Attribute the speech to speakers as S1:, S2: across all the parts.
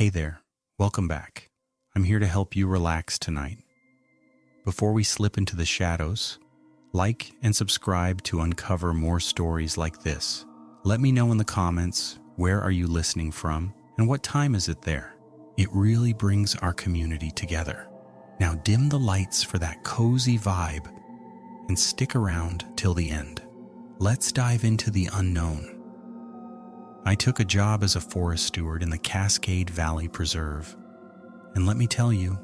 S1: Hey there, welcome back. I'm here to help you relax tonight. Before we slip into the shadows, like and subscribe to uncover more stories like this. Let me know in the comments, where are you listening from and what time is it there? It really brings our community together. Now dim the lights for that cozy vibe and stick around till the end. Let's dive into the unknown. I took a job as a forest steward in the Cascade Valley Preserve, and let me tell you,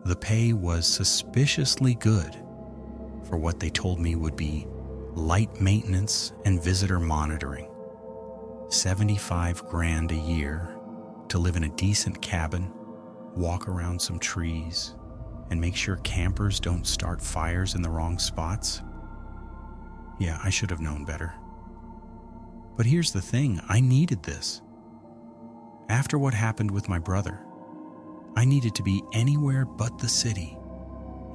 S1: the pay was suspiciously good for what they told me would be light maintenance and visitor monitoring. $75,000 a year to live in a decent cabin, walk around some trees, and make sure campers don't start fires in the wrong spots. Yeah, I should have known better. But here's the thing, I needed this. After what happened with my brother, I needed to be anywhere but the city.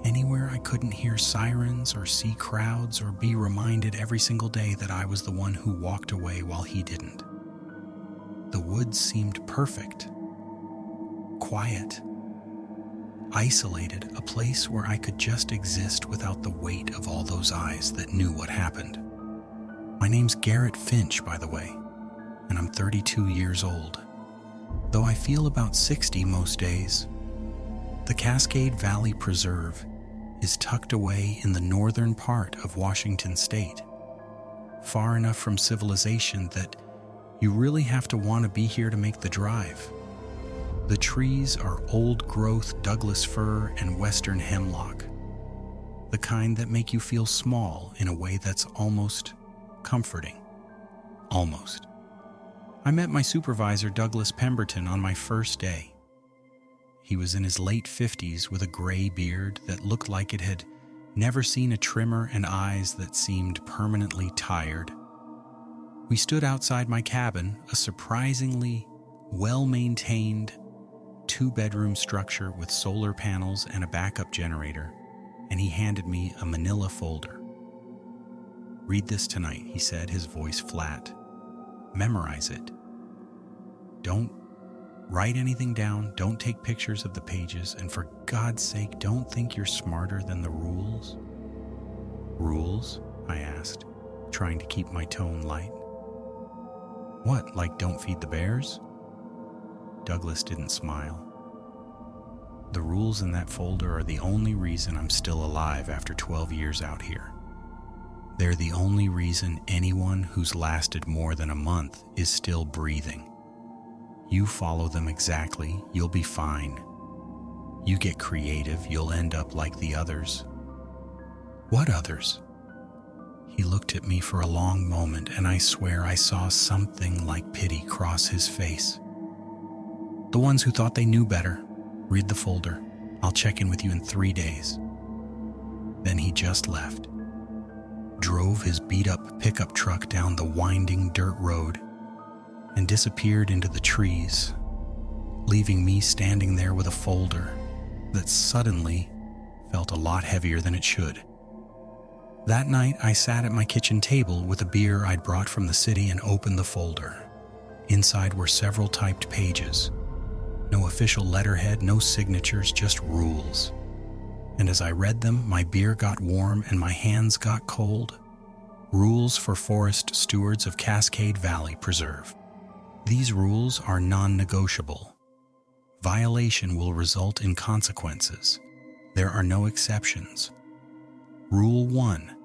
S1: Anywhere I couldn't hear sirens or see crowds or be reminded every single day that I was the one who walked away while he didn't. The woods seemed perfect. Quiet. Isolated, a place where I could just exist without the weight of all those eyes that knew what happened. My name's Garrett Finch, by the way, and I'm 32 years old, though I feel about 60 most days. The Cascade Valley Preserve is tucked away in the northern part of Washington state, far enough from civilization that you really have to want to be here to make the drive. The trees are old-growth Douglas fir and western hemlock, the kind that make you feel small in a way that's almost comforting. Almost. I met my supervisor, Douglas Pemberton, on my first day. He was in his late 50s with a gray beard that looked like it had never seen a trimmer and eyes that seemed permanently tired. We stood outside my cabin, a surprisingly well-maintained two-bedroom structure with solar panels and a backup generator, and he handed me a manila folder. "Read this tonight," he said, his voice flat. "Memorize it. Don't write anything down, don't take pictures of the pages, and for God's sake, don't think you're smarter than the rules." "Rules?" I asked, trying to keep my tone light. "What, like don't feed the bears?" Douglas didn't smile. "The rules in that folder are the only reason I'm still alive after 12 years out here. They're the only reason anyone who's lasted more than a month is still breathing. You follow them exactly, you'll be fine. You get creative, you'll end up like the others." "What others?" He looked at me for a long moment, and I swear I saw something like pity cross his face. "The ones who thought they knew better. Read the folder. I'll check in with you in 3 days." Then he just left, drove his beat-up pickup truck down the winding dirt road, and disappeared into the trees, leaving me standing there with a folder that suddenly felt a lot heavier than it should. That night, I sat at my kitchen table with a beer I'd brought from the city and opened the folder. Inside were several typed pages. No official letterhead, no signatures, just rules. And as I read them, my beer got warm and my hands got cold. Rules for forest stewards of Cascade Valley Preserve. These rules are non-negotiable. Violation will result in consequences. There are no exceptions. Rule 1.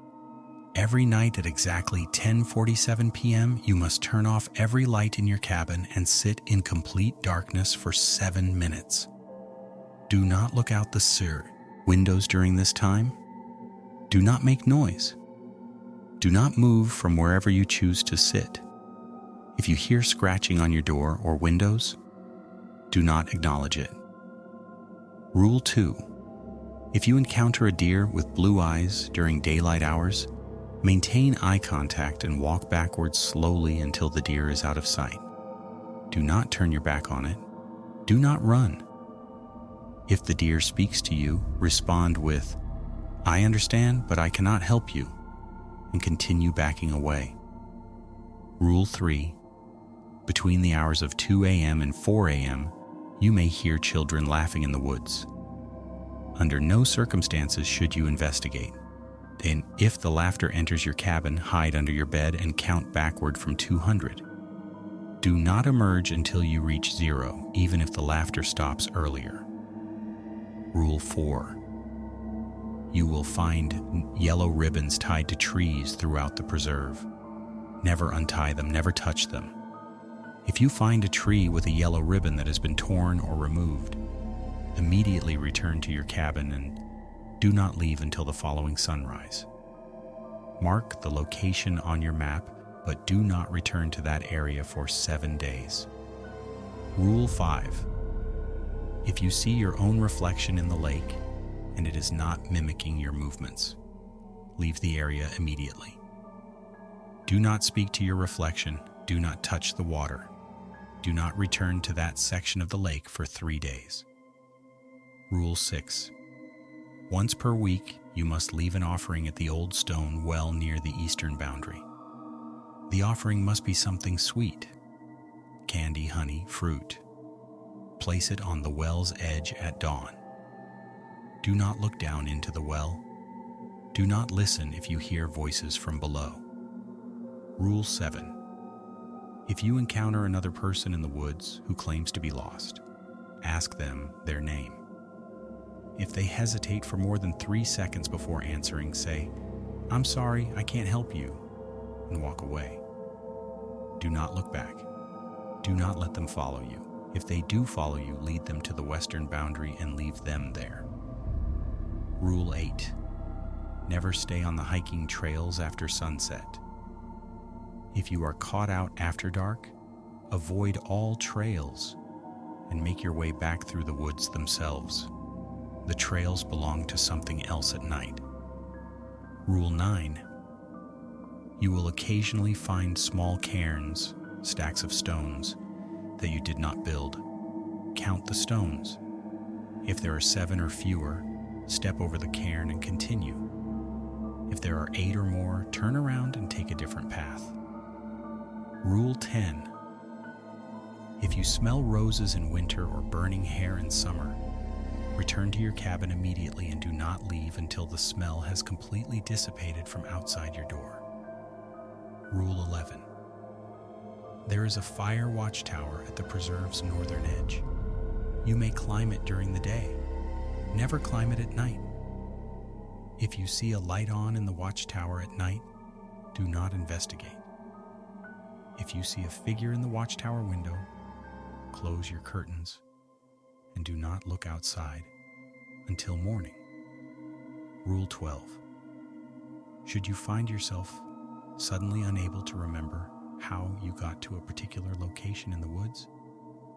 S1: Every night at exactly 10:47 p.m., you must turn off every light in your cabin and sit in complete darkness for 7 minutes. Do not look out the windows during this time. Do not make noise. Do not move from wherever you choose to sit. If you hear scratching on your door or windows, do not acknowledge it. Rule 2. If you encounter a deer with blue eyes during daylight hours, maintain eye contact and walk backwards slowly until the deer is out of sight. Do not turn your back on it. Do not run. If the deer speaks to you, respond with, "I understand, but I cannot help you," and continue backing away. Rule 3. Between the hours of 2 a.m. and 4 a.m., you may hear children laughing in the woods. Under no circumstances should you investigate. And if the laughter enters your cabin, hide under your bed and count backward from 200. Do not emerge until you reach 0, even if the laughter stops earlier. Rule 4. You will find yellow ribbons tied to trees throughout the preserve. Never untie them, never touch them. If you find a tree with a yellow ribbon that has been torn or removed, immediately return to your cabin and do not leave until the following sunrise. Mark the location on your map, but do not return to that area for 7 days. Rule 5. If you see your own reflection in the lake and it is not mimicking your movements, leave the area immediately. Do not speak to your reflection. Do not touch the water. Do not return to that section of the lake for 3 days. Rule 6. Once per week, you must leave an offering at the old stone well near the eastern boundary. The offering must be something sweet: candy, honey, fruit. Place it on the well's edge at dawn. Do not look down into the well. Do not listen if you hear voices from below. Rule 7. If you encounter another person in the woods who claims to be lost, ask them their name. If they hesitate for more than 3 seconds before answering, say, "I'm sorry, I can't help you," and walk away. Do not look back. Do not let them follow you. If they do follow you, lead them to the western boundary and leave them there. Rule 8. Never stay on the hiking trails after sunset. If you are caught out after dark, avoid all trails and make your way back through the woods themselves. The trails belong to something else at night. Rule 9. You will occasionally find small cairns, stacks of stones, that you did not build. Count the stones. If there are 7 or fewer, step over the cairn and continue. If there are 8 or more, turn around and take a different path. Rule 10. If you smell roses in winter or burning hair in summer, return to your cabin immediately and do not leave until the smell has completely dissipated from outside your door. Rule 11. There is a fire watchtower at the preserve's northern edge. You may climb it during the day. Never climb it at night. If you see a light on in the watchtower at night, do not investigate. If you see a figure in the watchtower window, close your curtains and do not look outside until morning. Rule 12. Should you find yourself suddenly unable to remember how you got to a particular location in the woods,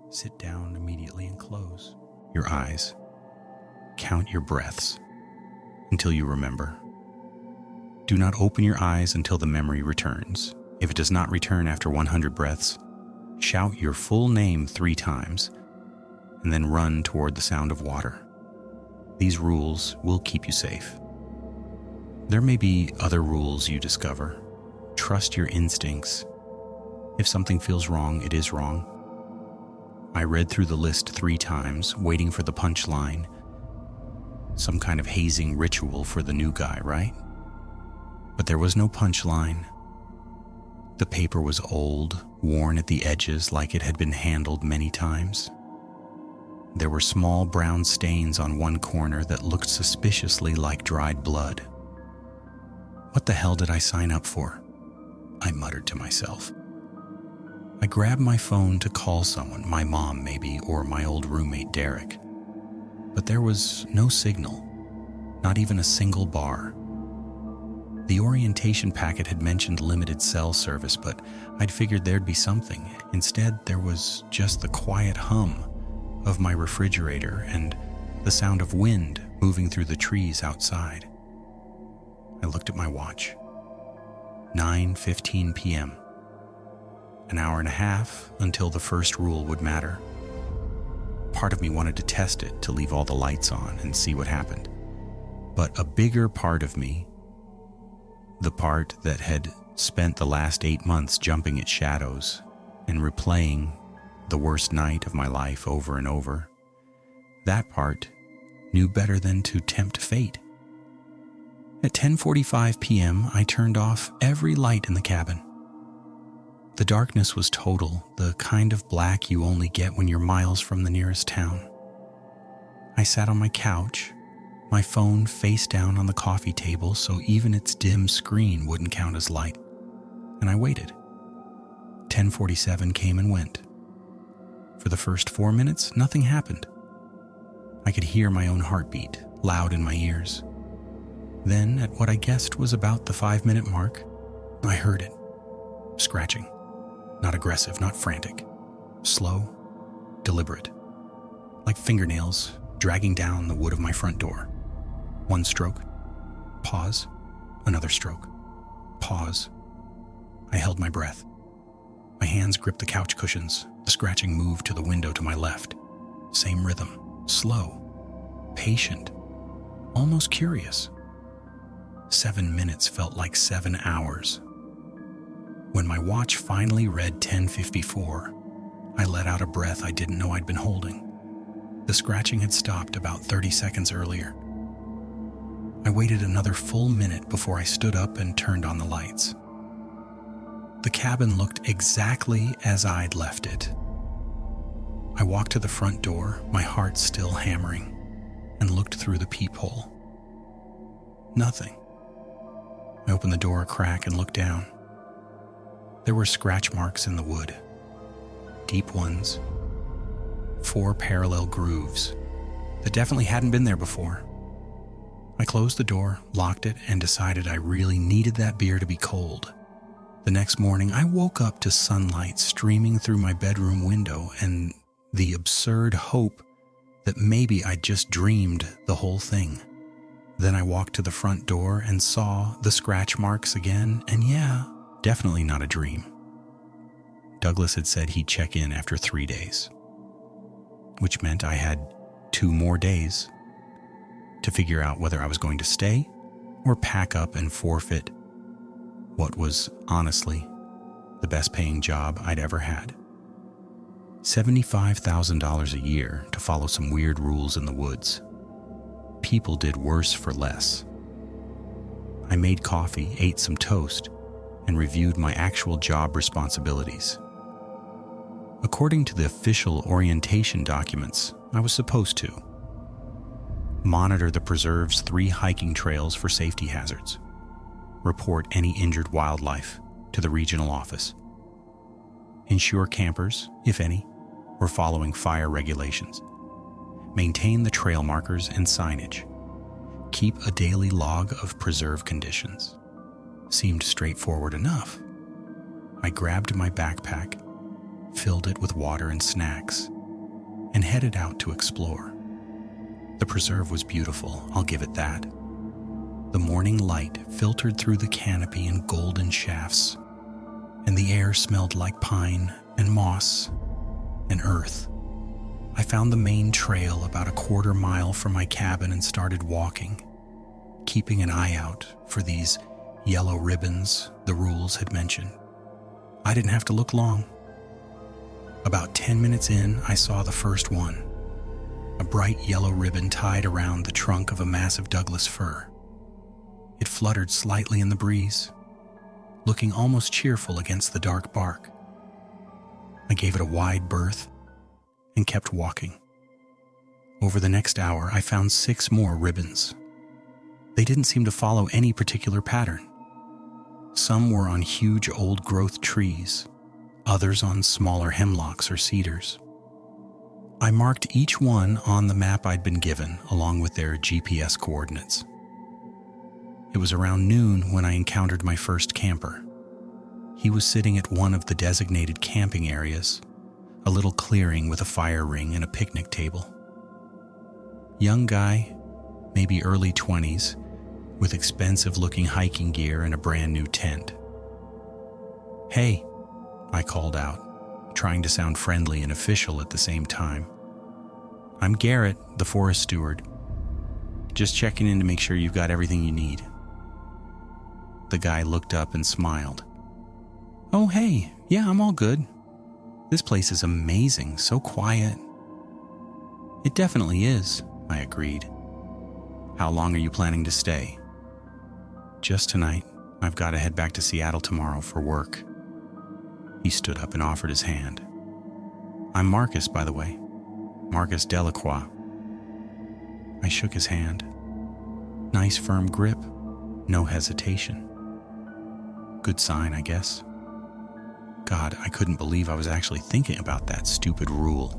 S1: sit down immediately and close your eyes. Count your breaths until you remember. Do not open your eyes until the memory returns. If it does not return after 100 breaths, shout your full name 3 times and then run toward the sound of water. These rules will keep you safe. There may be other rules you discover. Trust your instincts. If something feels wrong, it is wrong. I read through the list 3 times, waiting for the punchline. Some kind of hazing ritual for the new guy, right? But there was no punchline. The paper was old, worn at the edges like it had been handled many times. There were small brown stains on one corner that looked suspiciously like dried blood. What the hell did I sign up for? I muttered to myself. I grabbed my phone to call someone, my mom maybe, or my old roommate Derek. But there was no signal, not even a single bar. The orientation packet had mentioned limited cell service, but I'd figured there'd be something. Instead, there was just the quiet hum of my refrigerator and the sound of wind moving through the trees outside. I looked at my watch. 9:15 p.m. An hour and a half until the first rule would matter. Part of me wanted to test it, to leave all the lights on and see what happened. But a bigger part of me, the part that had spent the last 8 months jumping at shadows and replaying the worst night of my life over and over, that part knew better than to tempt fate. At 10:45 p.m., I turned off every light in the cabin. The darkness was total, the kind of black you only get when you're miles from the nearest town. I sat on my couch, my phone face down on the coffee table so even its dim screen wouldn't count as light, and I waited. 10:47 came and went. For the first 4 minutes, nothing happened. I could hear my own heartbeat, loud in my ears. Then, at what I guessed was about the 5-minute mark, I heard it. Scratching. Not aggressive, not frantic. Slow, deliberate. Like fingernails dragging down the wood of my front door. One stroke. Pause. Another stroke. Pause. I held my breath. My hands gripped the couch cushions. The scratching moved to the window to my left. Same rhythm. Slow. Patient. Almost curious. 7 minutes felt like 7 hours. When my watch finally read 10:54, I let out a breath I didn't know I'd been holding. The scratching had stopped about 30 seconds earlier. I waited another full minute before I stood up and turned on the lights. The cabin looked exactly as I'd left it. I walked to the front door, my heart still hammering, and looked through the peephole. Nothing. I opened the door a crack and looked down. There were scratch marks in the wood. Deep ones. 4 parallel grooves that definitely hadn't been there before. I closed the door, locked it, and decided I really needed that beer to be cold. The next morning, I woke up to sunlight streaming through my bedroom window and the absurd hope that maybe I'd just dreamed the whole thing. Then I walked to the front door and saw the scratch marks again, and yeah, definitely not a dream. Douglas had said he'd check in after 3 days, which meant I had 2 more days to figure out whether I was going to stay or pack up and forfeit what was, honestly, the best paying job I'd ever had. $75,000 a year to follow some weird rules in the woods. People did worse for less. I made coffee, ate some toast, and reviewed my actual job responsibilities. According to the official orientation documents, I was supposed to monitor the preserve's 3 hiking trails for safety hazards, report any injured wildlife to the regional office, ensure campers, if any, were following fire regulations, maintain the trail markers and signage, keep a daily log of preserve conditions. Seemed straightforward enough. I grabbed my backpack, filled it with water and snacks, and headed out to explore. The preserve was beautiful, I'll give it that. The morning light filtered through the canopy in golden shafts, and the air smelled like pine and moss and earth. I found the main trail about a 1/4 mile from my cabin and started walking, keeping an eye out for these yellow ribbons the rules had mentioned. I didn't have to look long. About 10 minutes in, I saw the first one, a bright yellow ribbon tied around the trunk of a massive Douglas fir. It fluttered slightly in the breeze, looking almost cheerful against the dark bark. I gave it a wide berth and kept walking. Over the next hour, I found 6 more ribbons. They didn't seem to follow any particular pattern. Some were on huge old-growth trees, others on smaller hemlocks or cedars. I marked each one on the map I'd been given, along with their GPS coordinates. It was around noon when I encountered my first camper. He was sitting at one of the designated camping areas, a little clearing with a fire ring and a picnic table. Young guy, maybe early 20s, with expensive-looking hiking gear and a brand-new tent. "Hey," I called out, trying to sound friendly and official at the same time. "I'm Garrett, the forest steward. Just checking in to make sure you've got everything you need." The guy looked up and smiled. "Oh, hey, yeah, I'm all good. This place is amazing, so quiet. It definitely is, I agreed. How long are you planning to stay? Just tonight. I've got to head back to Seattle tomorrow for work. He stood up and offered his hand. I'm Marcus, by the way. Marcus Delacroix. I shook his hand. Nice firm grip, no hesitation. Good sign, I guess. God, I couldn't believe I was actually thinking about that stupid rule.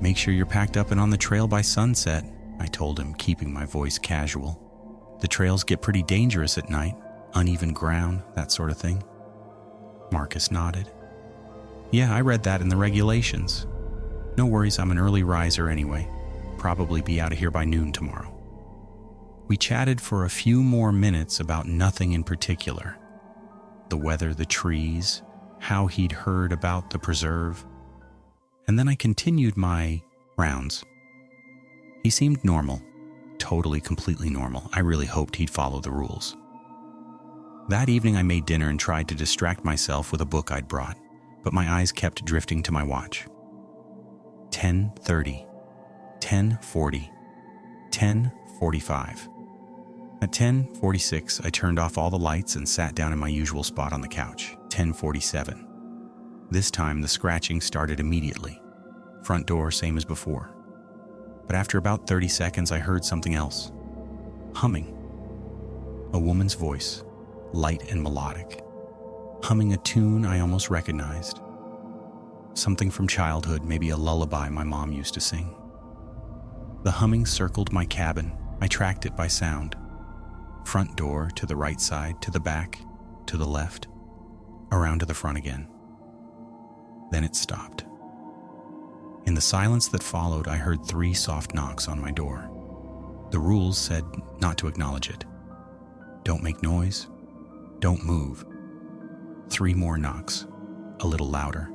S1: Make sure you're packed up and on the trail by sunset, I told him, keeping my voice casual. The trails get pretty dangerous at night, uneven ground, that sort of thing. Marcus nodded. Yeah, I read that in the regulations. No worries, I'm an early riser anyway. Probably be out of here by noon tomorrow. We chatted for a few more minutes about nothing in particular. The weather, the trees, how he'd heard about the preserve. And then I continued my rounds. He seemed normal. Totally, completely normal. I really hoped he'd follow the rules. That evening I made dinner and tried to distract myself with a book I'd brought, but my eyes kept drifting to my watch. 10:30, 10:40, 10:45. At 10:46, I turned off all the lights and sat down in my usual spot on the couch. 10:47. This time the scratching started immediately. Front door, same as before. But after about 30 seconds, I heard something else. Humming. A woman's voice, light and melodic. Humming a tune I almost recognized. Something from childhood, maybe a lullaby my mom used to sing. The humming circled my cabin. I tracked it by sound. Front door, to the right side, to the back, to the left, around to the front again. Then it stopped. In the silence that followed, I heard 3 soft knocks on my door. The rules said not to acknowledge it. Don't make noise. Don't move. 3 more knocks, a little louder.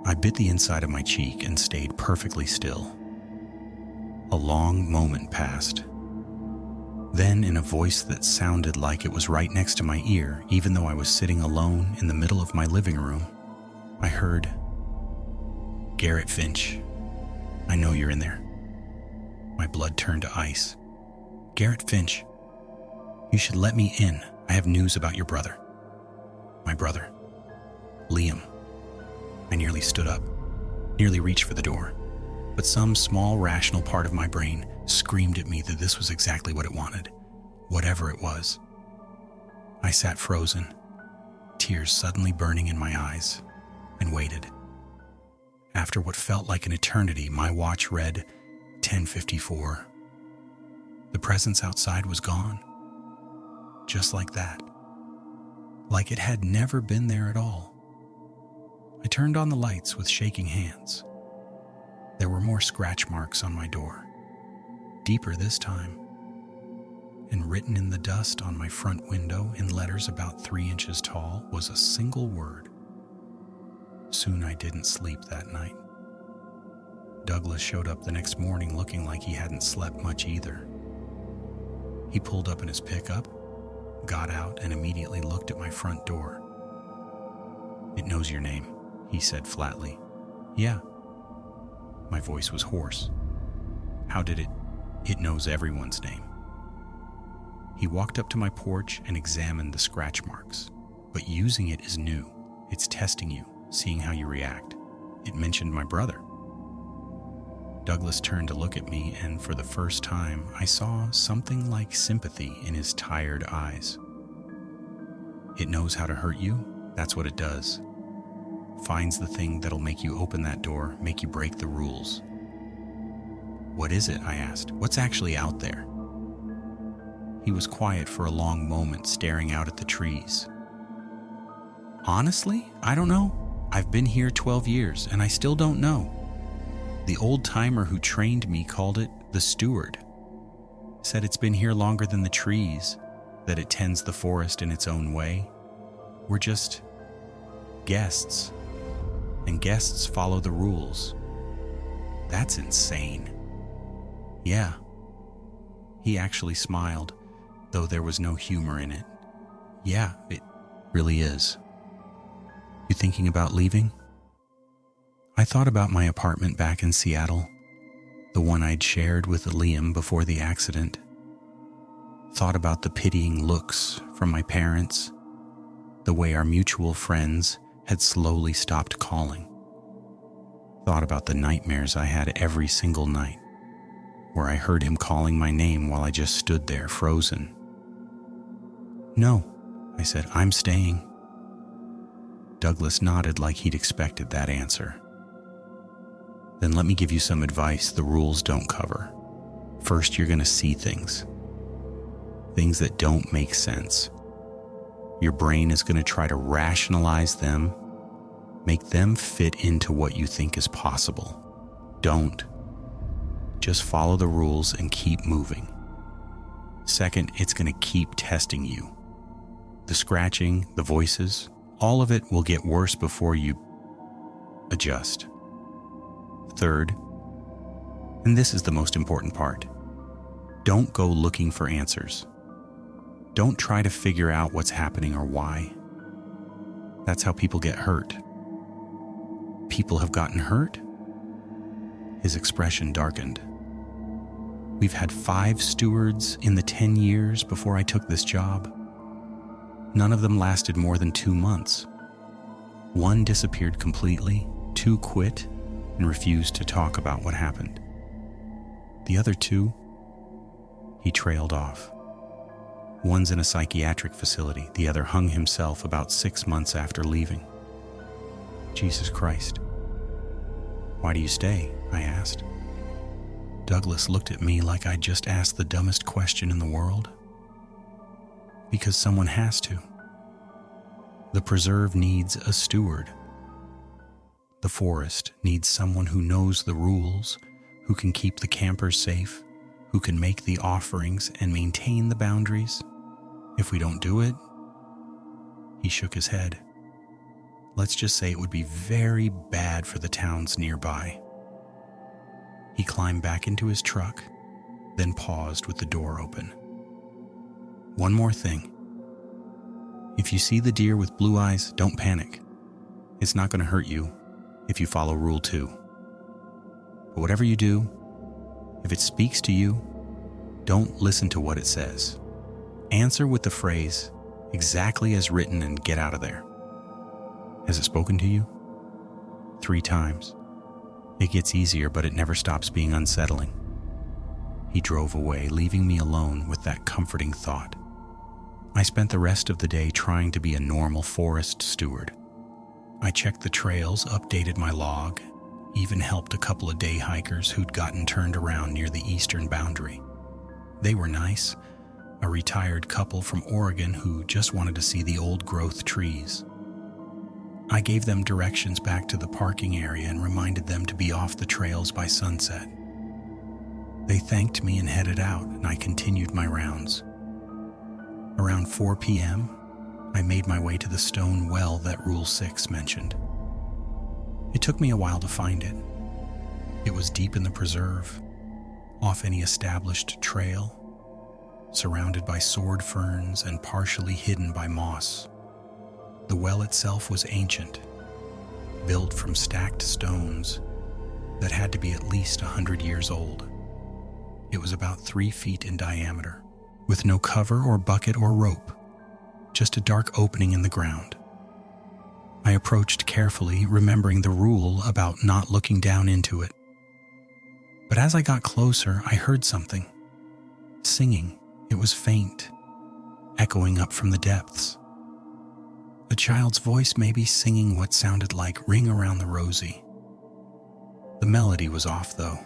S1: I bit the inside of my cheek and stayed perfectly still. A long moment passed. Then, in a voice that sounded like it was right next to my ear, even though I was sitting alone in the middle of my living room, I heard, Garrett Finch, I know you're in there. My blood turned to ice. Garrett Finch, you should let me in. I have news about your brother. My brother, Liam. I nearly stood up, nearly reached for the door, but some small rational part of my brain screamed at me that this was exactly what it wanted, whatever it was. I sat frozen, tears suddenly burning in my eyes, and waited. After what felt like an eternity, my watch read 10:54. The presence outside was gone. Just like that. Like it had never been there at all. I turned on the lights with shaking hands. There were more scratch marks on my door, deeper this time, and written in the dust on my front window in letters about 3 inches tall was a single word. Soon I didn't sleep that night. Douglas showed up the next morning looking like he hadn't slept much either. He pulled up in his pickup, got out, and immediately looked at my front door. It knows your name, he said flatly. Yeah. My voice was hoarse. How did it? It knows everyone's name. He walked up to my porch and examined the scratch marks. But using it is new. It's testing you, seeing how you react. It mentioned my brother. Douglas turned to look at me, and for the first time, I saw something like sympathy in his tired eyes. It knows how to hurt you. That's what it does. Finds the thing that'll make you open that door, make you break the rules. What is it? I asked. What's actually out there? He was quiet for a long moment, staring out at the trees. Honestly, I don't know. I've been here 12 years, and I still don't know. The old-timer who trained me called it the steward. Said it's been here longer than the trees, that it tends the forest in its own way. We're just guests, and guests follow the rules. That's insane. Yeah. He actually smiled, though there was no humor in it. Yeah, it really is. You thinking about leaving? I thought about my apartment back in Seattle, the one I'd shared with Liam before the accident. Thought about the pitying looks from my parents, the way our mutual friends had slowly stopped calling. Thought about the nightmares I had every single night, where I heard him calling my name while I just stood there frozen. "No," I said, "I'm staying." Douglas nodded like he'd expected that answer. "Then let me give you some advice the rules don't cover. First, you're going to see things that don't make sense. Your brain is going to try to rationalize them, make them fit into what you think is possible. Don't. Just follow the rules and keep moving. Second, it's going to keep testing you. The scratching, the voices, all of it will get worse before you adjust. Third, and this is the most important part, don't go looking for answers. Don't try to figure out what's happening or why. That's how people get hurt." "People have gotten hurt?" His expression darkened. "We've had 5 stewards in the 10 years before I took this job. None of them lasted more than 2 months. 1 disappeared completely, 2 quit and refused to talk about what happened. The other 2, he trailed off. One's in a psychiatric facility, the other hung himself about 6 months after leaving." Jesus Christ. "Why do you stay?" I asked. Douglas looked at me like I'd just asked the dumbest question in the world. "Because someone has to. The preserve needs a steward. The forest needs someone who knows the rules, who can keep the campers safe, who can make the offerings and maintain the boundaries. If we don't do it," he shook his head, "let's just say it would be very bad for the towns nearby." He climbed back into his truck, then paused with the door open. "One more thing. If you see the deer with blue eyes, don't panic. It's not going to hurt you if you follow Rule 2. But whatever you do, if it speaks to you, don't listen to what it says. Answer with the phrase, 'exactly as written,' and get out of there." "Has it spoken to you?" 3 times. It gets easier, but it never stops being unsettling." He drove away, leaving me alone with that comforting thought. I spent the rest of the day trying to be a normal forest steward. I checked the trails, updated my log, even helped a couple of day hikers who'd gotten turned around near the eastern boundary. They were nice, a retired couple from Oregon who just wanted to see the old growth trees. I gave them directions back to the parking area and reminded them to be off the trails by sunset. They thanked me and headed out, and I continued my rounds. Around 4 p.m., I made my way to the stone well that Rule 6 mentioned. It took me a while to find it. It was deep in the preserve, off any established trail, surrounded by sword ferns and partially hidden by moss. The well itself was ancient, built from stacked stones that had to be at least 100 years old. It was about 3 feet in diameter, with no cover or bucket or rope, just a dark opening in the ground. I approached carefully, remembering the rule about not looking down into it. But as I got closer, I heard something. Singing. It was faint, echoing up from the depths. A child's voice maybe singing what sounded like "Ring Around the Rosie." The melody was off, though.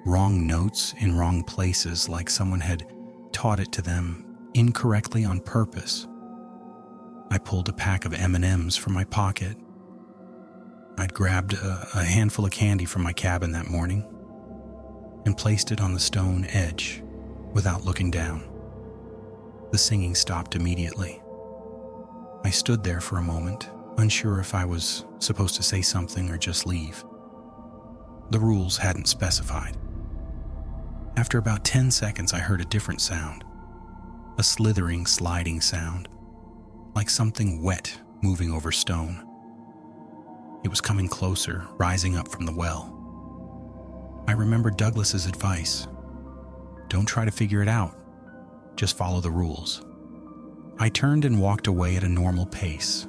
S1: Wrong notes in wrong places, like someone had taught it to them incorrectly on purpose. I pulled a pack of M&Ms from my pocket. I'd grabbed a handful of candy from my cabin that morning and placed it on the stone edge without looking down. The singing stopped immediately. I stood there for a moment, unsure if I was supposed to say something or just leave. The rules hadn't specified. After about 10 seconds, I heard a different sound, a slithering, sliding sound, like something wet moving over stone. It was coming closer, rising up from the well. I remembered Douglas's advice. Don't try to figure it out. Just follow the rules. I turned and walked away at a normal pace.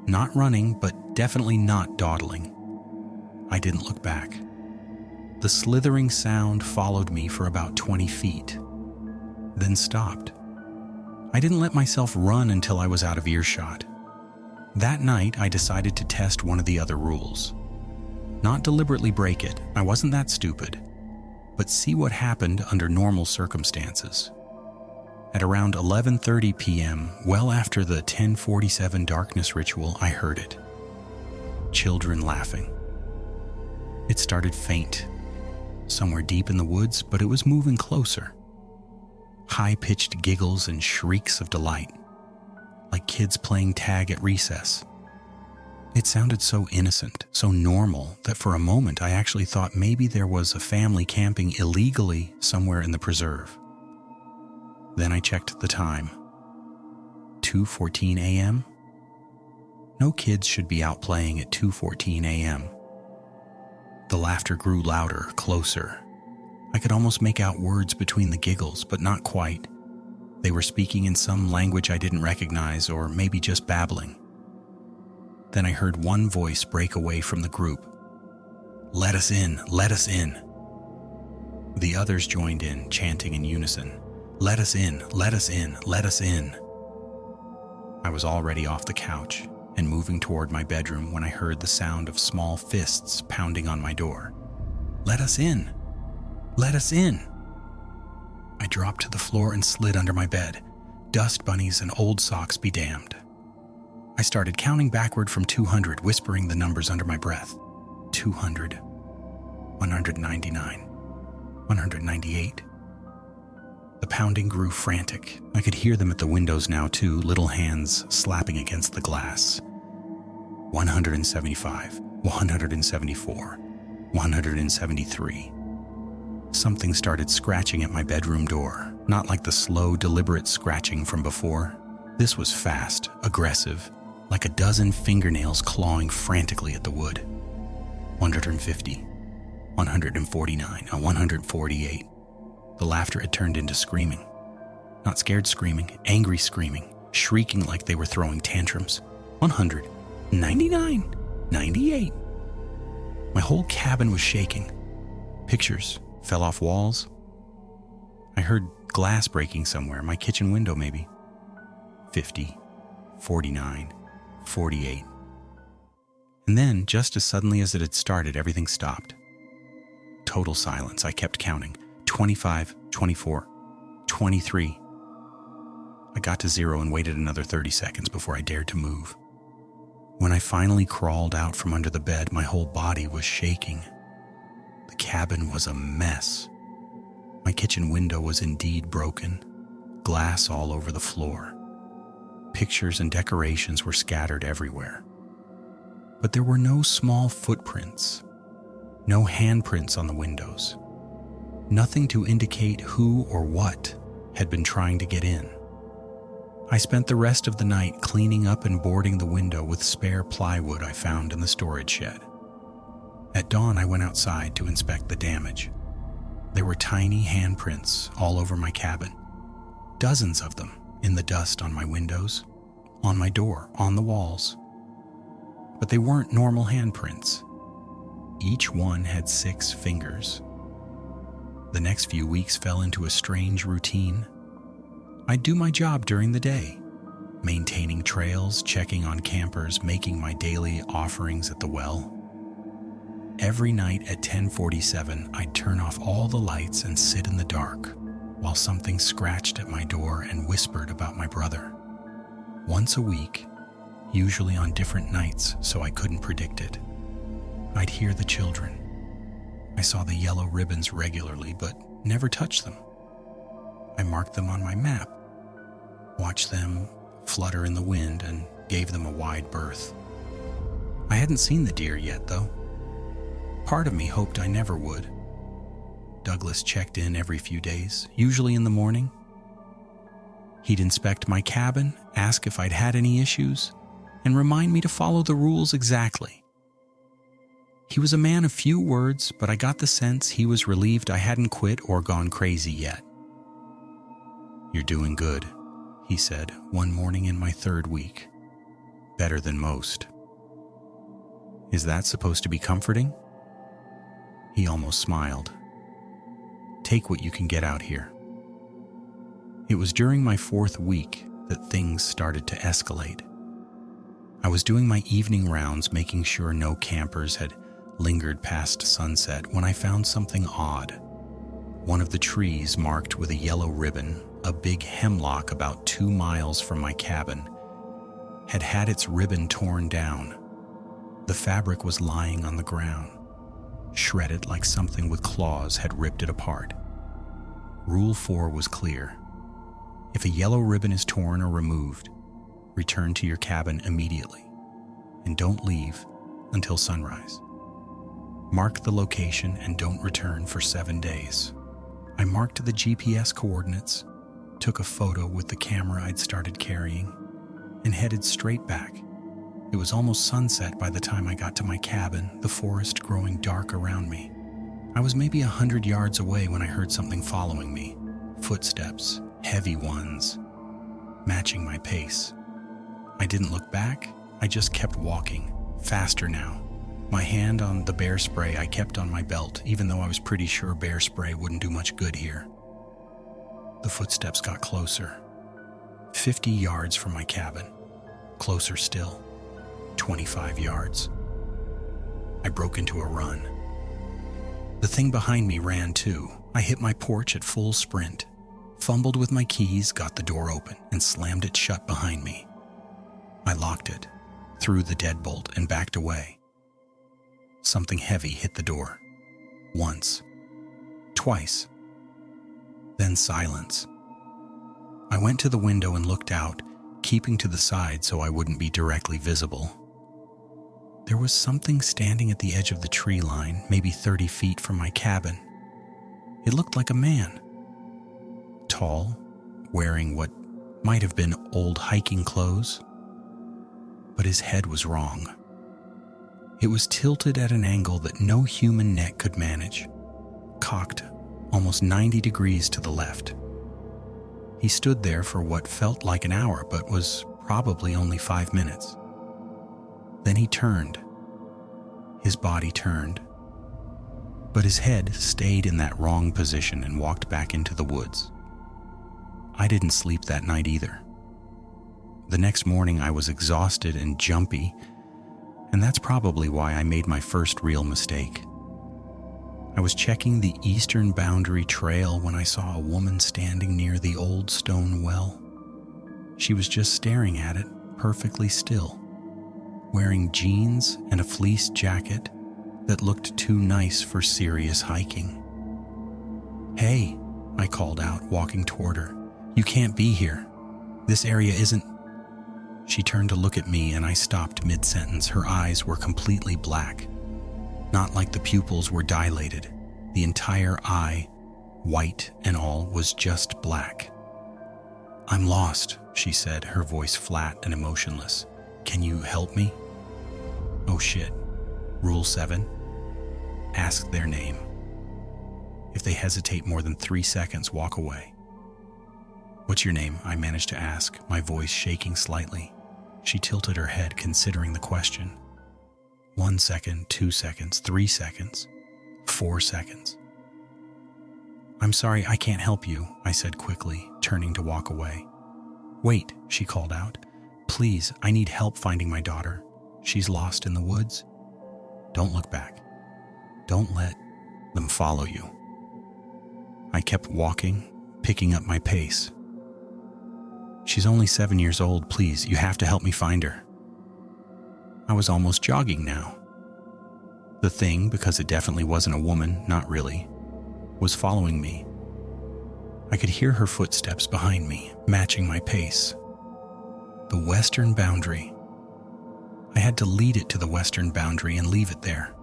S1: Not running, but definitely not dawdling. I didn't look back. The slithering sound followed me for about 20 feet, then stopped. I didn't let myself run until I was out of earshot. That night, I decided to test one of the other rules. Not deliberately break it, I wasn't that stupid, but see what happened under normal circumstances. At around 11:30 p.m., well after the 10:47 darkness ritual, I heard it. Children laughing. It started faint, somewhere deep in the woods, but it was moving closer. High-pitched giggles and shrieks of delight, like kids playing tag at recess. It sounded so innocent, so normal, that for a moment I actually thought maybe there was a family camping illegally somewhere in the preserve. Then I checked the time. 2:14 a.m.? No kids should be out playing at 2:14 a.m. The laughter grew louder, closer. I could almost make out words between the giggles, but not quite. They were speaking in some language I didn't recognize, or maybe just babbling. Then I heard one voice break away from the group. "Let us in, let us in." The others joined in, chanting in unison. "Let us in, let us in, let us in." I was already off the couch and moving toward my bedroom when I heard the sound of small fists pounding on my door. "Let us in! Let us in!" I dropped to the floor and slid under my bed. Dust bunnies and old socks be damned. I started counting backward from 200, whispering the numbers under my breath. 200, 199, 198. The pounding grew frantic. I could hear them at the windows now too, little hands slapping against the glass. 175, 174, 173. Something started scratching at my bedroom door, not like the slow, deliberate scratching from before. This was fast, aggressive, like a dozen fingernails clawing frantically at the wood. 150, 149, 148. The laughter had turned into screaming. Not scared screaming, angry screaming, shrieking like they were throwing tantrums. 100, 99, 98. My whole cabin was shaking. Pictures fell off walls. I heard glass breaking somewhere, my kitchen window maybe. 50, 49, 48. And then, just as suddenly as it had started, everything stopped. Total silence. I kept counting. 25, 24, 23. I got to 0 and waited another 30 seconds before I dared to move. When I finally crawled out from under the bed, my whole body was shaking. The cabin was a mess. My kitchen window was indeed broken, glass all over the floor. Pictures and decorations were scattered everywhere. But there were no small footprints, no handprints on the windows, nothing to indicate who or what had been trying to get in. I spent the rest of the night cleaning up and boarding the window with spare plywood I found in the storage shed. At dawn, I went outside to inspect the damage. There were tiny handprints all over my cabin, dozens of them in the dust on my windows, on my door, on the walls. But they weren't normal handprints. Each one had 6 fingers. The next few weeks fell into a strange routine. I'd do my job during the day, maintaining trails, checking on campers, making my daily offerings at the well. Every night at 10:47, I'd turn off all the lights and sit in the dark while something scratched at my door and whispered about my brother. Once a week, usually on different nights so I couldn't predict it, I'd hear the children. I saw the yellow ribbons regularly, but never touched them. I marked them on my map, watched them flutter in the wind, and gave them a wide berth. I hadn't seen the deer yet, though. Part of me hoped I never would. Douglas checked in every few days, usually in the morning. He'd inspect my cabin, ask if I'd had any issues, and remind me to follow the rules exactly. He was a man of few words, but I got the sense he was relieved I hadn't quit or gone crazy yet. "You're doing good," he said one morning in my 3rd week. "Better than most." "Is that supposed to be comforting?" He almost smiled. "Take what you can get out here." It was during my 4th week that things started to escalate. I was doing my evening rounds, making sure no campers had lingered past sunset, when I found something odd. One of the trees marked with a yellow ribbon, a big hemlock about 2 miles from my cabin, had had its ribbon torn down. The fabric was lying on the ground, shredded like something with claws had ripped it apart. Rule 4 was clear. If a yellow ribbon is torn or removed, return to your cabin immediately, and don't leave until sunrise. Mark the location and don't return for 7 days. I marked the GPS coordinates, took a photo with the camera I'd started carrying, and headed straight back. It was almost sunset by the time I got to my cabin, the forest growing dark around me. I was maybe 100 yards away when I heard something following me. Footsteps, heavy ones, matching my pace. I didn't look back, I just kept walking, faster now. My hand on the bear spray I kept on my belt, even though I was pretty sure bear spray wouldn't do much good here. The footsteps got closer. 50 yards from my cabin. Closer still. 25 yards. I broke into a run. The thing behind me ran too. I hit my porch at full sprint, fumbled with my keys, got the door open, and slammed it shut behind me. I locked it, threw the deadbolt, and backed away. Something heavy hit the door. Once. Twice. Then silence. I went to the window and looked out, keeping to the side so I wouldn't be directly visible. There was something standing at the edge of the tree line, maybe 30 feet from my cabin. It looked like a man. Tall, wearing what might have been old hiking clothes. But his head was wrong. It was tilted at an angle that no human neck could manage, cocked almost 90 degrees to the left. He stood there for what felt like an hour, but was probably only 5 minutes. Then he turned. His body turned, but his head stayed in that wrong position and walked back into the woods. I didn't sleep that night either. The next morning I was exhausted and jumpy, and that's probably why I made my first real mistake. I was checking the eastern boundary trail when I saw a woman standing near the old stone well. She was just staring at it, perfectly still, wearing jeans and a fleece jacket that looked too nice for serious hiking. "Hey," I called out, walking toward her. "You can't be here. This area isn't..." She turned to look at me and I stopped mid-sentence. Her eyes were completely black. Not like the pupils were dilated. The entire eye, white and all, was just black. "I'm lost," she said, her voice flat and emotionless. "Can you help me?" Oh shit. Rule 7. Ask their name. If they hesitate more than 3 seconds, walk away. "What's your name?" I managed to ask, my voice shaking slightly. She tilted her head, considering the question. 1 second, 2 seconds, 3 seconds, 4 seconds. "I'm sorry, I can't help you," I said quickly, turning to walk away. "Wait," she called out. "Please, I need help finding my daughter. She's lost in the woods." "Don't look back. Don't let them follow you." I kept walking, picking up my pace. "She's only 7 years old. Please, you have to help me find her." I was almost jogging now. The thing, because it definitely wasn't a woman, not really, was following me. I could hear her footsteps behind me, matching my pace. The western boundary. I had to lead it to the western boundary and leave it there.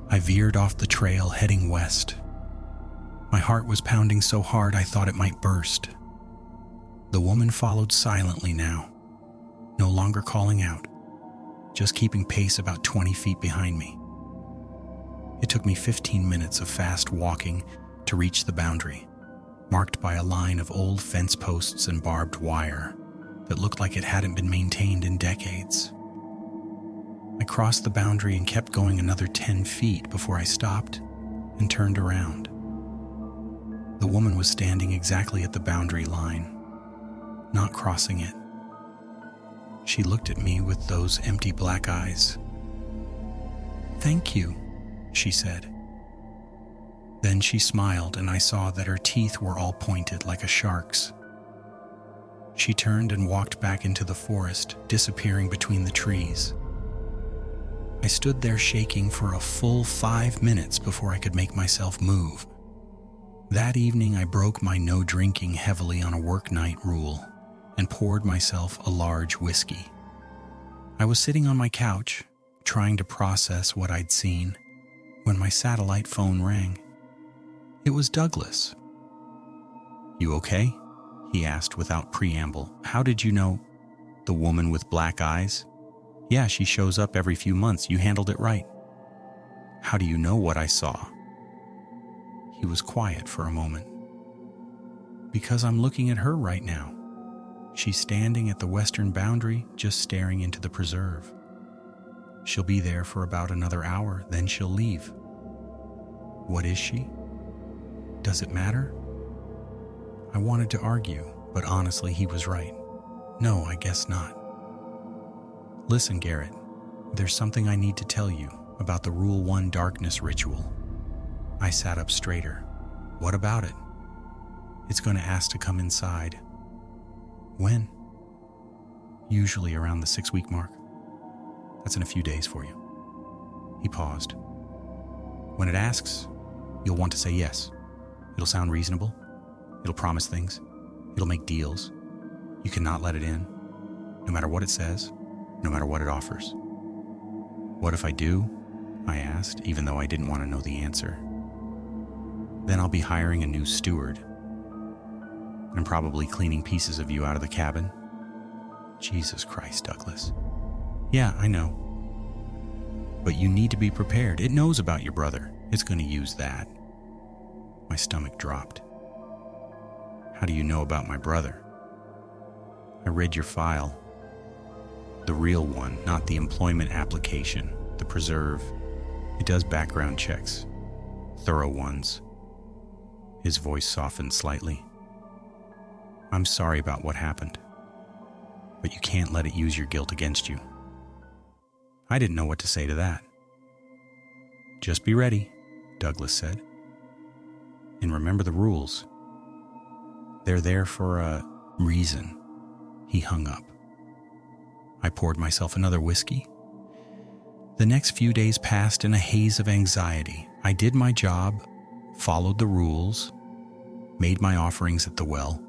S1: I veered off the trail, heading west. My heart was pounding so hard I thought it might burst. The woman followed silently now. no longer calling out, just keeping pace about 20 feet behind me. It took me 15 minutes of fast walking to reach the boundary, marked by a line of old fence posts and barbed wire that looked like it hadn't been maintained in decades. I crossed the boundary and kept going another 10 feet before I stopped and turned around. The woman was standing exactly at the boundary line, not crossing it. She looked at me with those empty black eyes. "Thank you," she said. Then she smiled, and I saw that her teeth were all pointed like a shark's. She turned and walked back into the forest, disappearing between the trees. I stood there shaking for a full 5 minutes before I could make myself move. That evening, I broke my no drinking heavily on a work night rule and poured myself a large whiskey. I was sitting on my couch, trying to process what I'd seen, when my satellite phone rang. It was Douglas. "You okay?" he asked without preamble. "How did you know?" "The woman with black eyes?" "Yeah, she shows up every few months. You handled it right." "How do you know what I saw?" He was quiet for a moment. "Because I'm looking at her right now. She's standing at the western boundary, just staring into the preserve. She'll be there for about another hour, then she'll leave." "What is she? Does it matter?" I wanted to argue, but honestly, he was right. No, I guess not. "Listen, Garrett, there's something I need to tell you about the Rule 1 darkness ritual." I sat up straighter. "What about it?" "It's going to ask to come inside." "When?" "Usually around the 6-week mark. That's in a few days for you." He paused. "When it asks, you'll want to say yes. It'll sound reasonable. It'll promise things. It'll make deals. You cannot let it in, no matter what it says, no matter what it offers." "What if I do?" I asked, even though I didn't want to know the answer. "Then I'll be hiring a new steward. And probably cleaning pieces of you out of the cabin." "Jesus Christ, Douglas." "Yeah, I know. But you need to be prepared. It knows about your brother. It's going to use that." My stomach dropped. "How do you know about my brother?" "I read your file. The real one, not the employment application, the preserve. It does background checks. Thorough ones." His voice softened slightly. "I'm sorry about what happened, but you can't let it use your guilt against you." I didn't know what to say to that. "Just be ready," Douglas said. "And remember the rules. They're there for a reason." He hung up. I poured myself another whiskey. The next few days passed in a haze of anxiety. I did my job, followed the rules, made my offerings at the well,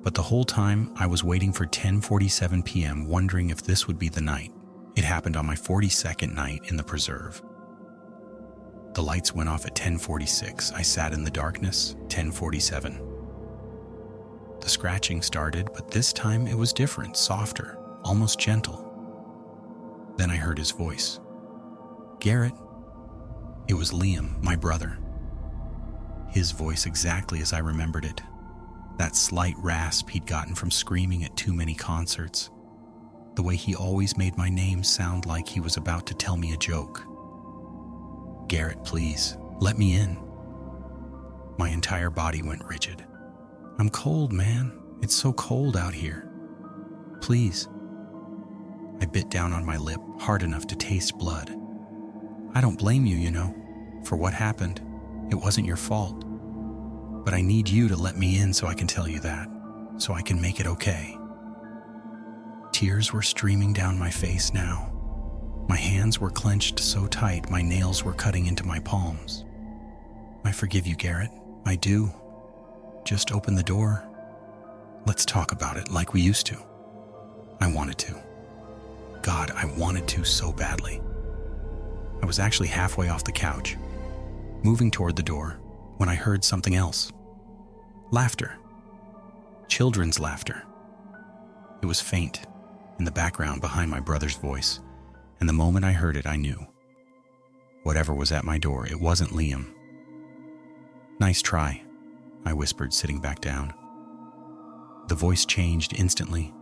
S1: but the whole time I was waiting for 10:47 p.m., wondering if this would be the night. It happened on my 42nd night in the preserve. The lights went off at 10:46. I sat in the darkness, 10:47. The scratching started, but this time it was different, softer, almost gentle. Then I heard his voice. "Garrett." It was Liam, my brother. His voice exactly as I remembered it. That slight rasp he'd gotten from screaming at too many concerts. The way he always made my name sound like he was about to tell me a joke. "Garrett, please, let me in." My entire body went rigid. "I'm cold, man. It's so cold out here. Please." I bit down on my lip, hard enough to taste blood. "I don't blame you, you know, for what happened. It wasn't your fault. But I need you to let me in so I can tell you that, so I can make it okay." Tears were streaming down my face now. My hands were clenched so tight my nails were cutting into my palms. "I forgive you, Garrett. I do. Just open the door. Let's talk about it like we used to." I wanted to. God, I wanted to so badly. I was actually halfway off the couch, moving toward the door, when I heard something else. Laughter. Children's laughter. It was faint, in the background behind my brother's voice, and the moment I heard it, I knew. Whatever was at my door, it wasn't Liam. "Nice try," I whispered, sitting back down. The voice changed instantly.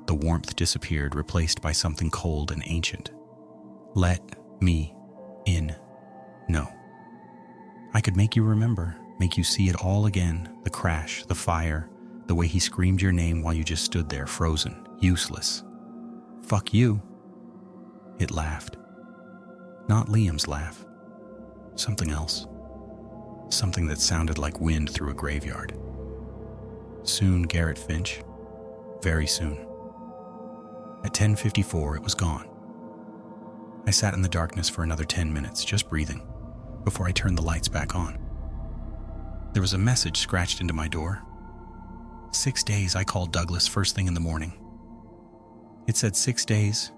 S1: The warmth disappeared, replaced by something cold and ancient. "Let me in." No. I could make you remember, make you see it all again, the crash, the fire, the way he screamed your name while you just stood there, frozen, useless. "Fuck you." It laughed. Not Liam's laugh. Something else. Something that sounded like wind through a graveyard. Soon, Garrett Finch. Very soon. At 10:54, it was gone. I sat in the darkness for another 10 minutes, just breathing, before I turned the lights back on. There was a message scratched into my door. 6 days, I called Douglas first thing in the morning. It said 6 days.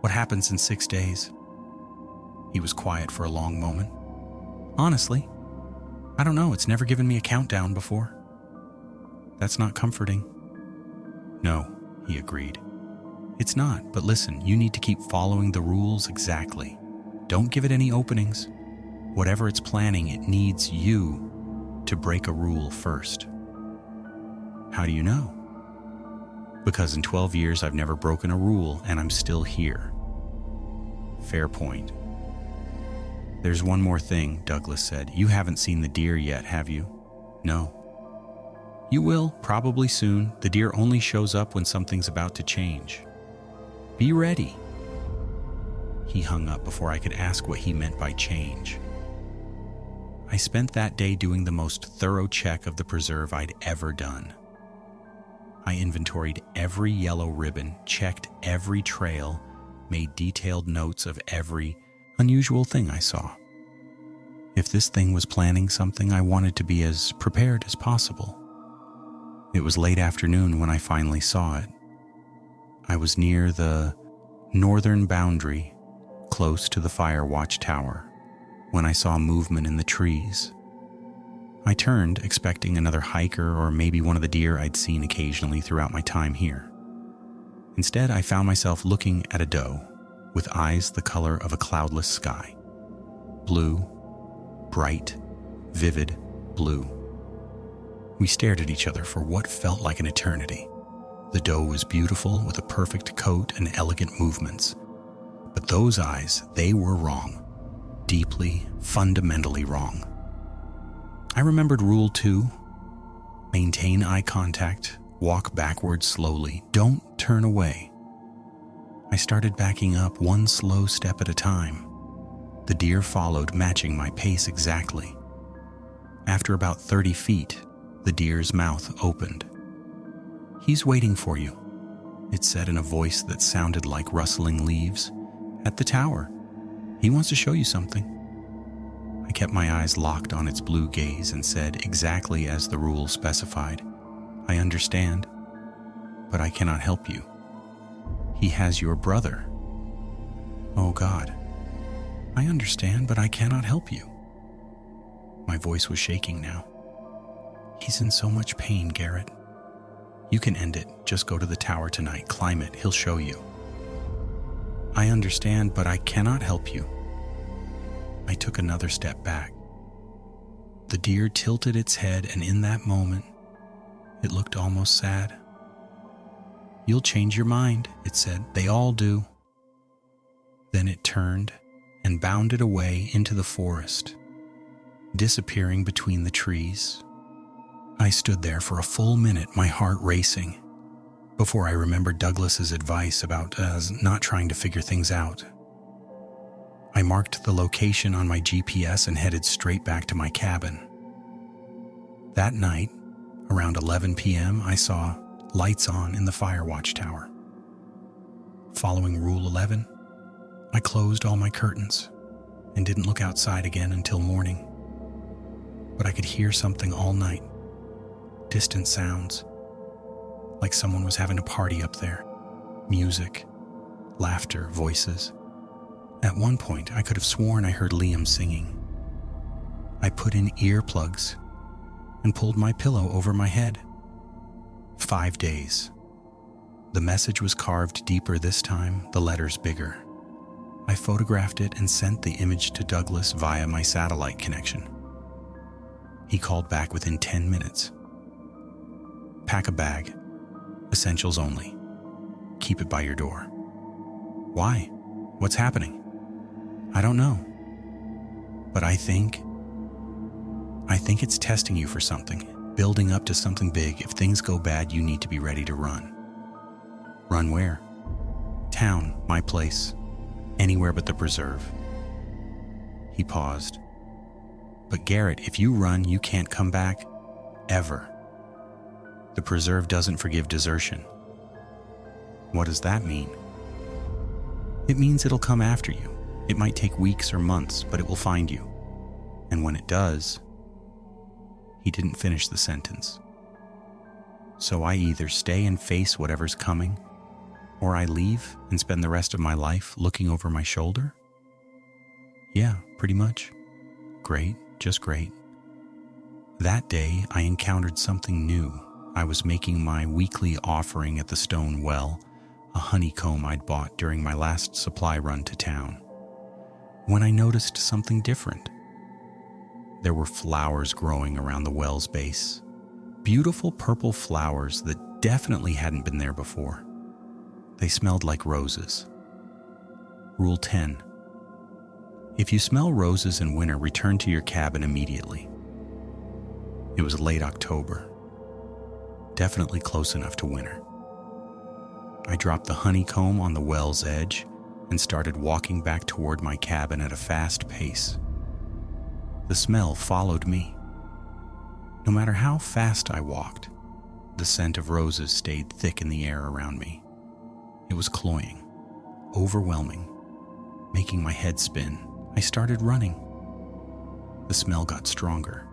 S1: What happens in 6 days? He was quiet for a long moment. "Honestly, I don't know. It's never given me a countdown before." "That's not comforting." "No," he agreed. "It's not, but listen, you need to keep following the rules exactly. Don't give it any openings. Whatever it's planning, it needs you to break a rule first." "How do you know?" "Because in 12 years I've never broken a rule and I'm still here." "Fair point." "There's one more thing," Douglas said. "You haven't seen the deer yet, have you?" "No." "You will, probably soon. The deer only shows up when something's about to change. Be ready." He hung up before I could ask what he meant by change. I spent that day doing the most thorough check of the preserve I'd ever done. I inventoried every yellow ribbon, checked every trail, made detailed notes of every unusual thing I saw. If this thing was planning something, I wanted to be as prepared as possible. It was late afternoon when I finally saw it. I was near the northern boundary, close to the fire watch tower, when I saw movement in the trees. I turned, expecting another hiker or maybe one of the deer I'd seen occasionally throughout my time here. Instead, I found myself looking at a doe with eyes the color of a cloudless sky. Blue, bright, vivid blue. We stared at each other for what felt like an eternity. The doe was beautiful with a perfect coat and elegant movements. But those eyes, they were wrong. Deeply, fundamentally wrong. I remembered Rule 2. Maintain eye contact, walk backwards slowly, don't turn away. I started backing up one slow step at a time. The deer followed, matching my pace exactly. After about 30 feet, the deer's mouth opened. "He's waiting for you," it said in a voice that sounded like rustling leaves. "At the tower. He wants to show you something." I kept my eyes locked on its blue gaze and said, exactly as the rules specified, "I understand, but I cannot help you. He has your brother." "Oh God, I understand, but I cannot help you." My voice was shaking now. "He's in so much pain, Garrett. You can end it. Just go to the tower tonight. Climb it. He'll show you." "I understand, but I cannot help you." I took another step back. The deer tilted its head, and in that moment, it looked almost sad. "You'll change your mind," it said. "They all do." Then it turned and bounded away into the forest, disappearing between the trees. I stood there for a full minute, my heart racing, before I remembered Douglas's advice about not trying to figure things out. I marked the location on my GPS and headed straight back to my cabin. That night, around 11 p.m., I saw lights on in the fire watch tower. Following Rule 11, I closed all my curtains and didn't look outside again until morning. But I could hear something all night. Distant sounds, like someone was having a party up there. Music, laughter, voices. At one point, I could have sworn I heard Liam singing. I put in earplugs and pulled my pillow over my head. 5 days. The message was carved deeper this time, the letters bigger. I photographed it and sent the image to Douglas via my satellite connection. He called back within 10 minutes. Pack a bag. Essentials only. Keep it by your door. Why? What's happening? I don't know. But I think it's testing you for something, building up to something big. If things go bad, you need to be ready to run. Run where? Town, my place. Anywhere but the preserve. He paused. But Garrett, if you run, you can't come back. Ever. The preserve doesn't forgive desertion. What does that mean? It means it'll come after you. It might take weeks or months, but it will find you. And when it does... He didn't finish the sentence. So I either stay and face whatever's coming, or I leave and spend the rest of my life looking over my shoulder? Yeah, pretty much. Great, just great. That day, I encountered something new. I was making my weekly offering at the stone well, a honeycomb I'd bought during my last supply run to town, when I noticed something different. There were flowers growing around the well's base, beautiful purple flowers that definitely hadn't been there before. They smelled like roses. Rule 10. If you smell roses in winter, return to your cabin immediately. It was late October, definitely close enough to winter. I dropped the honeycomb on the well's edge and started walking back toward my cabin at a fast pace. The smell followed me. No matter how fast I walked, the scent of roses stayed thick in the air around me. It was cloying, overwhelming, making my head spin. I started running. The smell got stronger.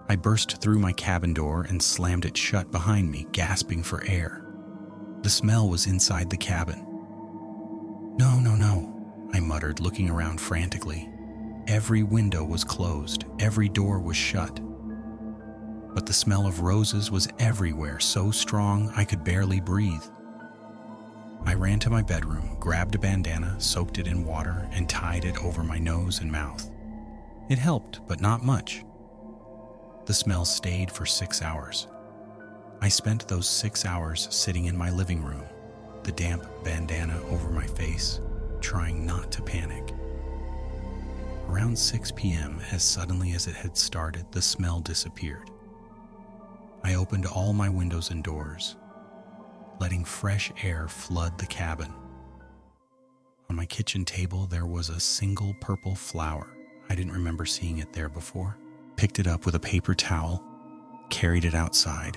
S1: I burst through my cabin door and slammed it shut behind me, gasping for air. The smell was inside the cabin. No, I muttered, looking around frantically. Every window was closed, every door was shut. But the smell of roses was everywhere, so strong I could barely breathe. I ran to my bedroom, grabbed a bandana, soaked it in water, and tied it over my nose and mouth. It helped, but not much. The smell stayed for 6 hours. I spent those 6 hours sitting in my living room, the damp bandana over my face, trying not to panic. Around 6 p.m., as suddenly as it had started, the smell disappeared. I opened all my windows and doors, letting fresh air flood the cabin. On my kitchen table, there was a single purple flower. I didn't remember seeing it there before. Picked it up with a paper towel, carried it outside,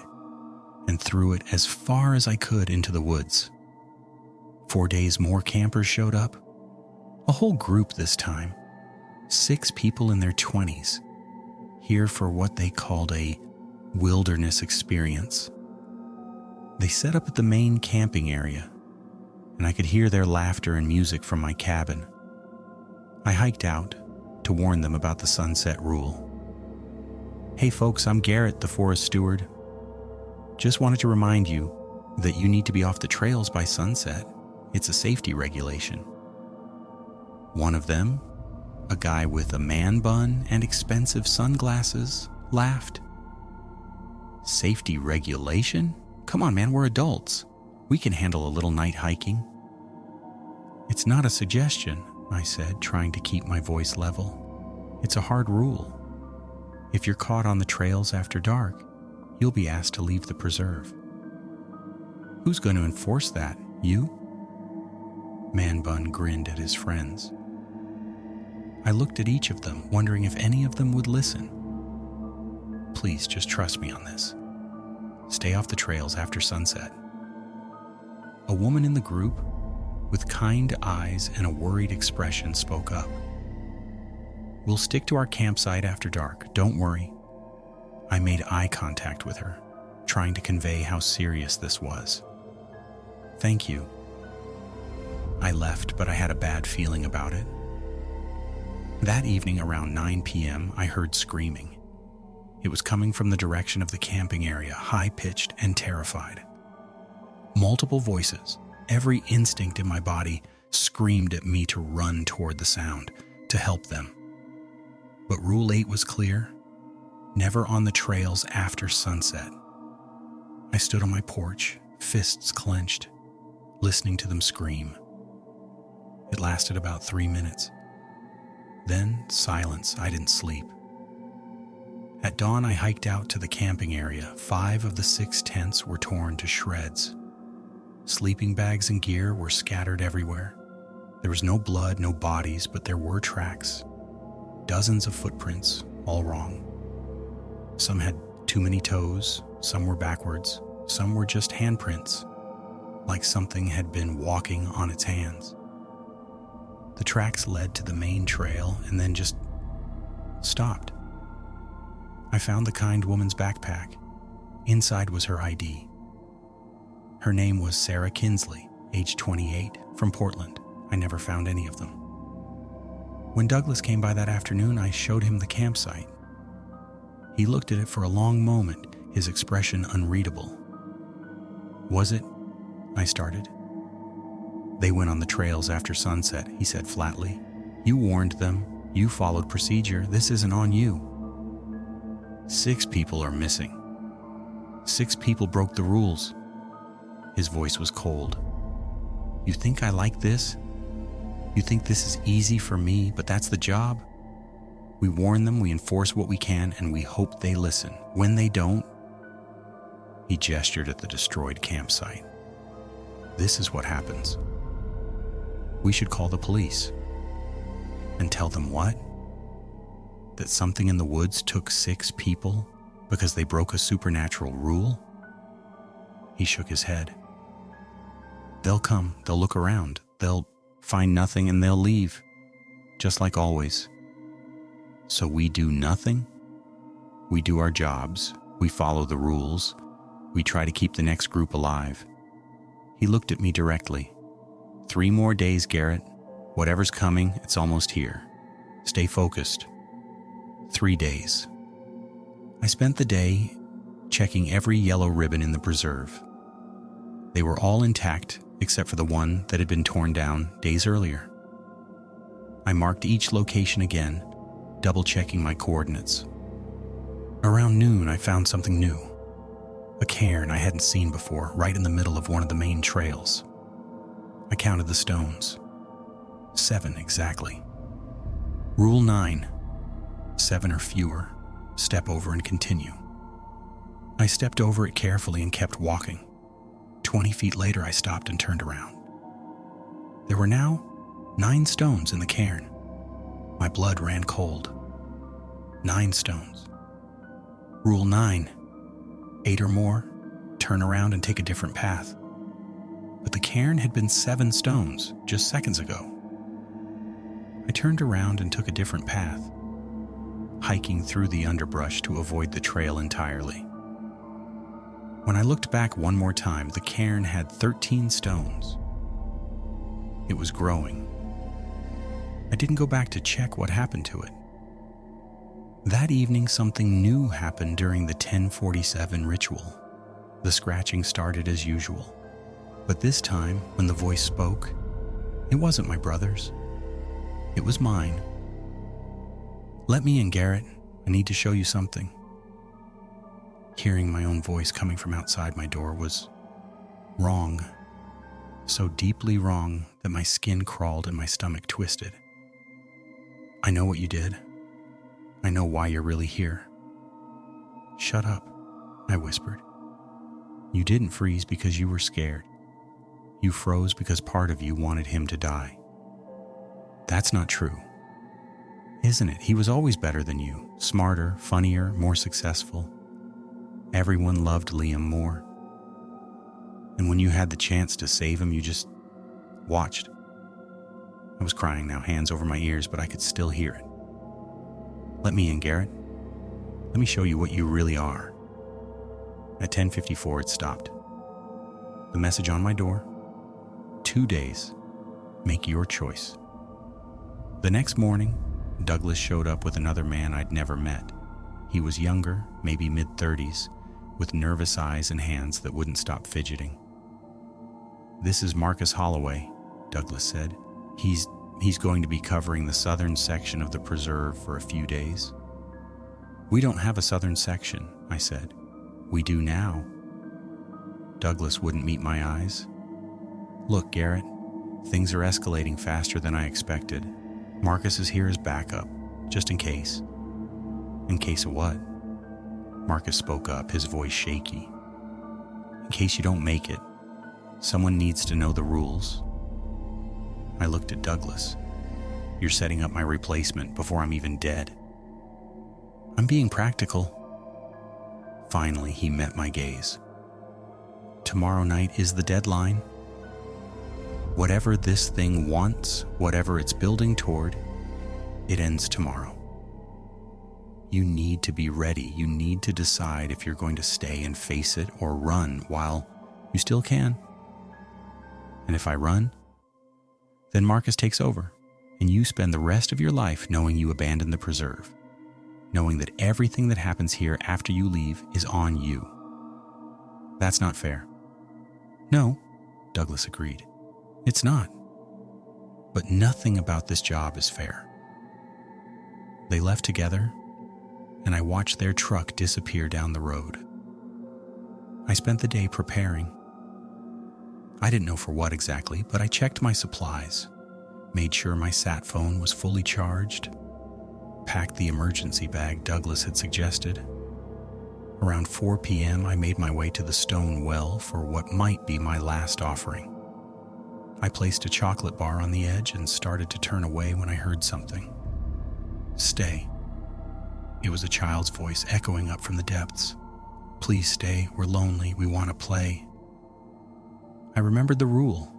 S1: and threw it as far as I could into the woods. 4 days more campers showed up. A whole group this time. 6 people in their 20s, here for what they called a wilderness experience. They set up at the main camping area, and I could hear their laughter and music from my cabin. I hiked out to warn them about the sunset rule. Hey folks, I'm Garrett, the forest steward. Just wanted to remind you that you need to be off the trails by sunset. It's a safety regulation. One of them, a guy with a man bun and expensive sunglasses, laughed. Safety regulation? Come on, man, we're adults. We can handle a little night hiking. It's not a suggestion, I said, trying to keep my voice level. It's a hard rule. If you're caught on the trails after dark, you'll be asked to leave the preserve. Who's going to enforce that? You? Man Bun grinned at his friends. I looked at each of them, wondering if any of them would listen. Please just trust me on this. Stay off the trails after sunset. A woman in the group, with kind eyes and a worried expression, spoke up. We'll stick to our campsite after dark, don't worry. I made eye contact with her, trying to convey how serious this was. Thank you. I left, but I had a bad feeling about it. That evening around 9 p.m., I heard screaming. It was coming from the direction of the camping area, high-pitched and terrified. Multiple voices, every instinct in my body screamed at me to run toward the sound, to help them. But Rule 8 was clear: never on the trails after sunset. I stood on my porch, fists clenched, listening to them scream. It lasted about 3 minutes. Then silence. I didn't sleep. At dawn, I hiked out to the camping area. 5 of the 6 tents were torn to shreds. Sleeping bags and gear were scattered everywhere. There was no blood, no bodies, but there were tracks. Dozens of footprints, all wrong. Some had too many toes, some were backwards, some were just handprints, like something had been walking on its hands. The tracks led to the main trail and then just stopped. I found the kind woman's backpack. Inside was her ID. Her name was Sarah Kinsley, age 28, from Portland. I never found any of them. When Douglas came by that afternoon, I showed him the campsite. He looked at it for a long moment, his expression unreadable. "Was it?" I started. "They went on the trails after sunset," he said flatly. "You warned them. You followed procedure. This isn't on you. 6 people are missing. 6 people broke the rules." His voice was cold. "You think I like this? You think this is easy for me, but that's the job? We warn them, we enforce what we can, and we hope they listen. When they don't..." He gestured at the destroyed campsite. "This is what happens. We should call the police." "And tell them what? That something in the woods took 6 people because they broke a supernatural rule?" He shook his head. "They'll come, they'll look around, they'll find nothing and they'll leave, just like always. So we do nothing? We do our jobs, we follow the rules, we try to keep the next group alive." He looked at me directly. 3 more days, Garrett. Whatever's coming, it's almost here. Stay focused. 3 days. I spent the day checking every yellow ribbon in the preserve. They were all intact except for the one that had been torn down days earlier. I marked each location again, double-checking my coordinates. Around noon, I found something new. A cairn I hadn't seen before, right in the middle of one of the main trails. I counted the stones. 7 exactly. Rule 9. 7 or fewer. Step over and continue. I stepped over it carefully and kept walking. 20 feet later, I stopped and turned around. There were now 9 stones in the cairn. My blood ran cold. 9 stones. Rule 9. 8 or more, turn around and take a different path. But the cairn had been 7 stones just seconds ago. I turned around and took a different path, hiking through the underbrush to avoid the trail entirely. When I looked back one more time, the cairn had 13 stones. It was growing. I didn't go back to check what happened to it. That evening, something new happened during the 10:47 ritual. The scratching started as usual. But this time, when the voice spoke, it wasn't my brother's. It was mine. "Let me in, Garrett. I need to show you something." Hearing my own voice coming from outside my door was wrong. So deeply wrong that my skin crawled and my stomach twisted. "I know what you did. I know why you're really here." "Shut up," I whispered. "You didn't freeze because you were scared. You froze because part of you wanted him to die." "That's not true." "Isn't it? He was always better than you. Smarter, funnier, more successful. Everyone loved Liam more. And when you had the chance to save him, you just watched." I was crying now, hands over my ears, but I could still hear it. "Let me in, Garrett. Let me show you what you really are." At 10:54, it stopped. The message on my door: 2 days. Make your choice. The next morning, Douglas showed up with another man I'd never met. He was younger, maybe mid-30s, with nervous eyes and hands that wouldn't stop fidgeting. "This is Marcus Holloway," Douglas said. He's going to be covering the southern section of the preserve for a few days." "We don't have a southern section," I said. "We do now." Douglas wouldn't meet my eyes. "Look, Garrett, things are escalating faster than I expected. Marcus is here as backup, just in case." "In case of what?" Marcus spoke up, his voice shaky. "In case you don't make it. Someone needs to know the rules." I looked at Douglas. "You're setting up my replacement before I'm even dead." "I'm being practical." Finally, he met my gaze. "Tomorrow night is the deadline. Whatever this thing wants, whatever it's building toward, it ends tomorrow. You need to be ready. You need to decide if you're going to stay and face it or run while you still can. And if I run, then Marcus takes over, and you spend the rest of your life knowing you abandoned the preserve, knowing that everything that happens here after you leave is on you. That's not fair." "No," Douglas agreed. "It's not. But nothing about this job is fair." They left together, and I watched their truck disappear down the road. I spent the day preparing. I didn't know for what exactly, but I checked my supplies, made sure my sat phone was fully charged, packed the emergency bag Douglas had suggested. Around 4 p.m., I made my way to the stone well for what might be my last offering. I placed a chocolate bar on the edge and started to turn away when I heard something. "Stay." It was a child's voice echoing up from the depths. "Please stay. We're lonely. We want to play." I remembered the rule.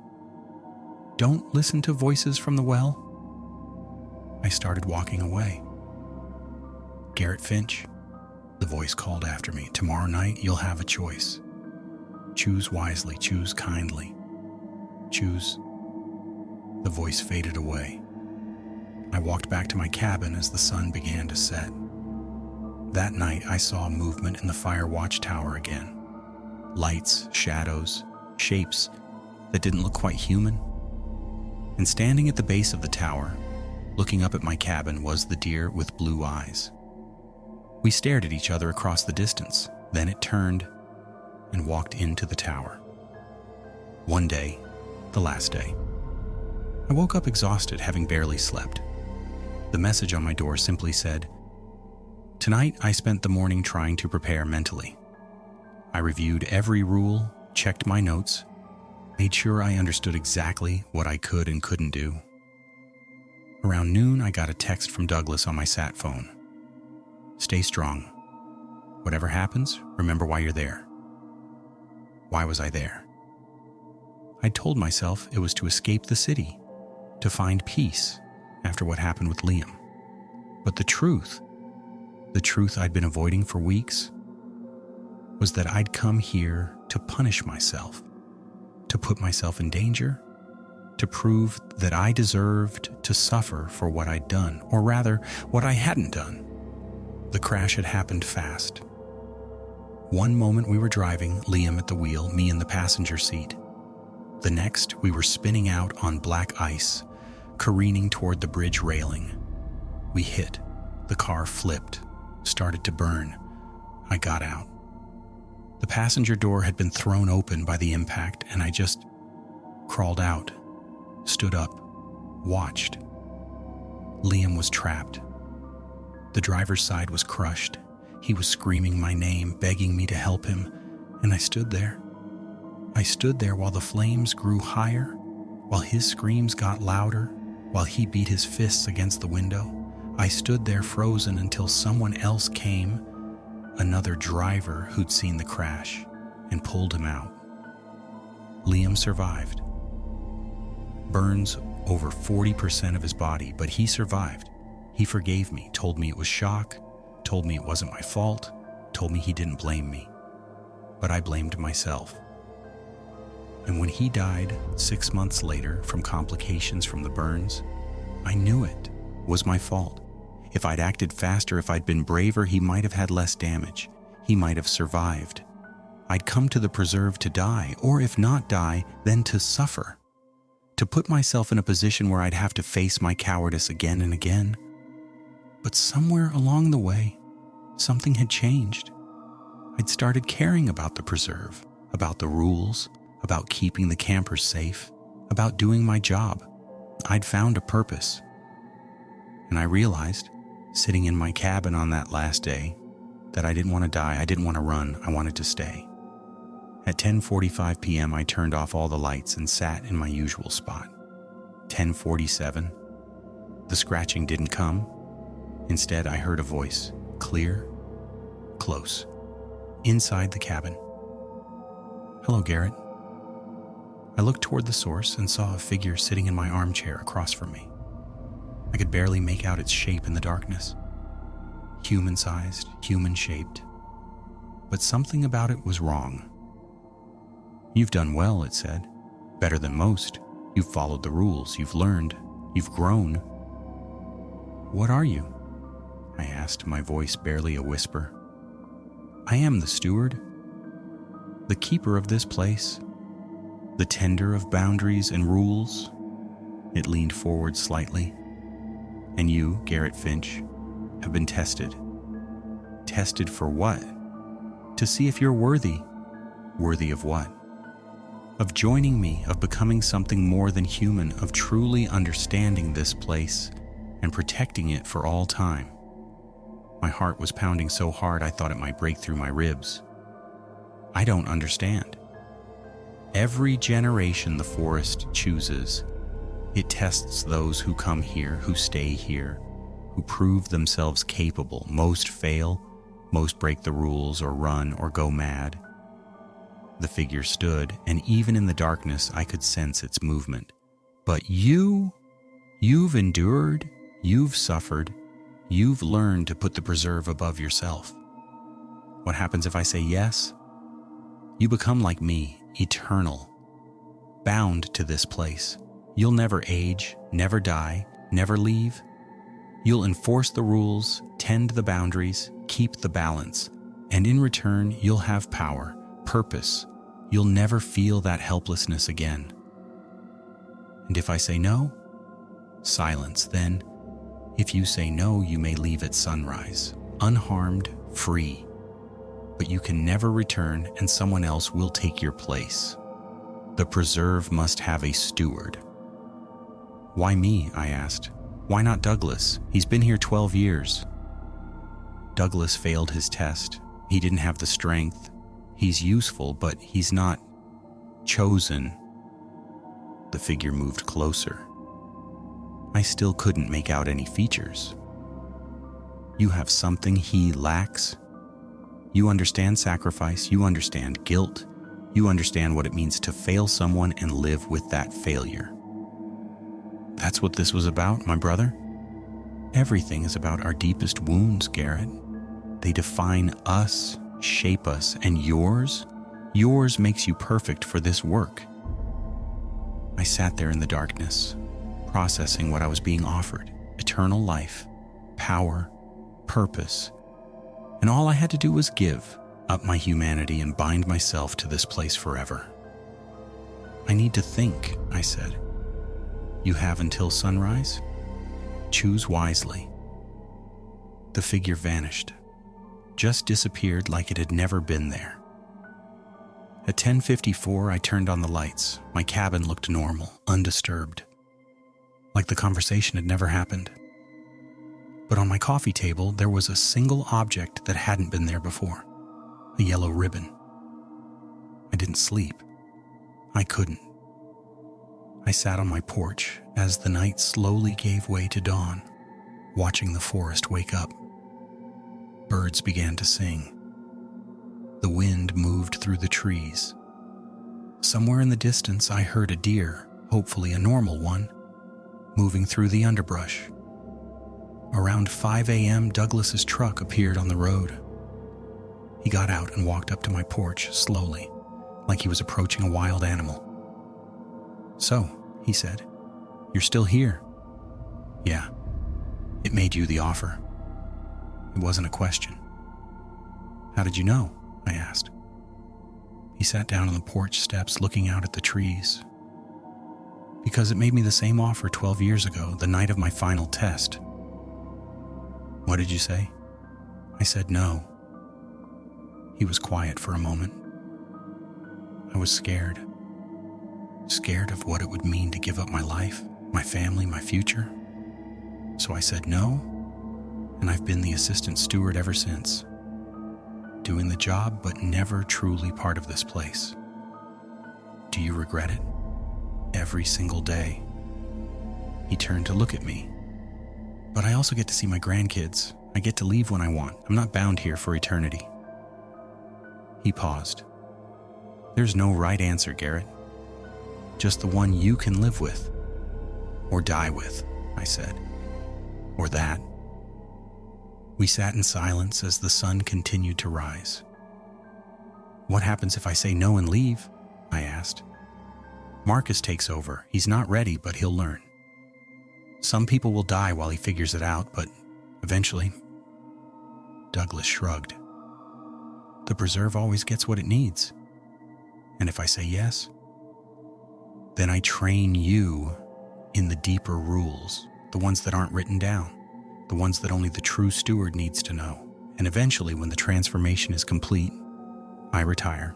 S1: Don't listen to voices from the well. I started walking away. "Garrett Finch," the voice called after me. "Tomorrow night you'll have a choice. Choose wisely. Choose kindly. Choose." The voice faded away. I walked back to my cabin as the sun began to set. That night, I saw movement in the fire watchtower again. Lights, shadows, shapes that didn't look quite human. And standing at the base of the tower, looking up at my cabin, was the deer with blue eyes. We stared at each other across the distance. Then it turned and walked into the tower. One day, the last day, I woke up exhausted, having barely slept. The message on my door simply said, "Tonight I spent the morning trying to prepare mentally. I reviewed every rule, checked my notes, made sure I understood exactly what I could and couldn't do." Around noon, I got a text from Douglas on my sat phone. "Stay strong. Whatever happens, remember why you're there." Why was I there? I'd told myself it was to escape the city, to find peace after what happened with Liam. But the truth I'd been avoiding for weeks, was that I'd come here to punish myself, to put myself in danger, to prove that I deserved to suffer for what I'd done, or rather, what I hadn't done. The crash had happened fast. One moment we were driving, Liam at the wheel, me in the passenger seat. The next, we were spinning out on black ice, careening toward the bridge railing. We hit. The car flipped, started to burn. I got out. The passenger door had been thrown open by the impact, and I just crawled out, stood up, watched. Liam was trapped. The driver's side was crushed. He was screaming my name, begging me to help him, and I stood there. I stood there while the flames grew higher, while his screams got louder, while he beat his fists against the window. I stood there frozen until someone else came, another driver who'd seen the crash, and pulled him out. Liam survived. Burns over 40% of his body, but he survived. He forgave me, told me it was shock, told me it wasn't my fault, told me he didn't blame me. But I blamed myself. And when he died 6 months later from complications from the burns, I knew it was my fault. If I'd acted faster, if I'd been braver, he might have had less damage. He might have survived. I'd come to the preserve to die, or if not die, then to suffer. To put myself in a position where I'd have to face my cowardice again and again. But somewhere along the way, something had changed. I'd started caring about the preserve, about the rules, about keeping the campers safe, about doing my job. I'd found a purpose. And I realized, sitting in my cabin on that last day, that I didn't want to die, I didn't want to run, I wanted to stay. At 10:45 p.m., I turned off all the lights and sat in my usual spot. 10:47, the scratching didn't come. Instead, I heard a voice, clear, close, inside the cabin. "Hello, Garrett." I looked toward the source and saw a figure sitting in my armchair across from me. I could barely make out its shape in the darkness. Human-sized, human-shaped. But something about it was wrong. "You've done well," it said. "Better than most. You've followed the rules, you've learned, you've grown." "What are you?" I asked, my voice barely a whisper. "I am the steward, the keeper of this place, the tender of boundaries and rules." It leaned forward slightly. "And you, Garrett Finch, have been tested." "Tested for what?" "To see if you're worthy." "Worthy of what?" "Of joining me, of becoming something more than human, of truly understanding this place and protecting it for all time." My heart was pounding so hard I thought it might break through my ribs. "I don't understand." "Every generation the forest chooses. It tests those who come here, who stay here, who prove themselves capable. Most fail, most break the rules or run or go mad." The figure stood, and even in the darkness I could sense its movement. "But you've endured, you've suffered, you've learned to put the preserve above yourself. What happens if I say yes? You become like me, eternal, bound to this place. You'll never age, never die, never leave. You'll enforce the rules, tend the boundaries, keep the balance, and in return you'll have power, purpose. You'll never feel that helplessness again. And if I say no? Silence. Then, if you say no, you may leave at sunrise, unharmed, free. But you can never return, and someone else will take your place. The preserve must have a steward." "Why me?" I asked. "Why not Douglas? He's been here 12 years. "Douglas failed his test. He didn't have the strength. He's useful, but he's not chosen." The figure moved closer. I still couldn't make out any features. "You have something he lacks. You understand sacrifice, you understand guilt, you understand what it means to fail someone and live with that failure." That's what this was about, my brother. Everything is about our deepest wounds, Garrett. They define us, shape us, and yours makes you perfect for this work. I sat there in the darkness, processing what I was being offered: eternal life, power, purpose. And all I had to do was give up my humanity and bind myself to this place forever. "I need to think," I said. "You have until sunrise? Choose wisely." The figure vanished, just disappeared like it had never been there. At 10:54, I turned on the lights. My cabin looked normal, undisturbed, like the conversation had never happened. But on my coffee table, there was a single object that hadn't been there before: a yellow ribbon. I didn't sleep. I couldn't. I sat on my porch as the night slowly gave way to dawn, watching the forest wake up. Birds began to sing. The wind moved through the trees. Somewhere in the distance, I heard a deer, hopefully a normal one, moving through the underbrush. Around 5 a.m., Douglas's truck appeared on the road. He got out and walked up to my porch slowly, like he was approaching a wild animal. "So," he said, "you're still here?" "Yeah. It made you the offer." It wasn't a question. "How did you know?" I asked. He sat down on the porch steps looking out at the trees. Because it made me the same offer 12 years ago, the night of my final test. What did you say? I said no. He was quiet for a moment. I was scared. Scared of what it would mean to give up my life, my family, my future. So I said no, and I've been the assistant steward ever since. Doing the job, but never truly part of this place. Do you regret it? Every single day. He turned to look at me. But I also get to see my grandkids. I get to leave when I want. I'm not bound here for eternity. He paused. There's no right answer, Garrett. Just the one you can live with. Or die with, I said. Or that. We sat in silence as the sun continued to rise. What happens if I say no and leave? I asked. Marcus takes over. He's not ready, but he'll learn. Some people will die while he figures it out, but eventually... Douglas shrugged. The preserve always gets what it needs. And if I say yes, then I train you in the deeper rules, the ones that aren't written down, the ones that only the true steward needs to know. And eventually, when the transformation is complete, I retire.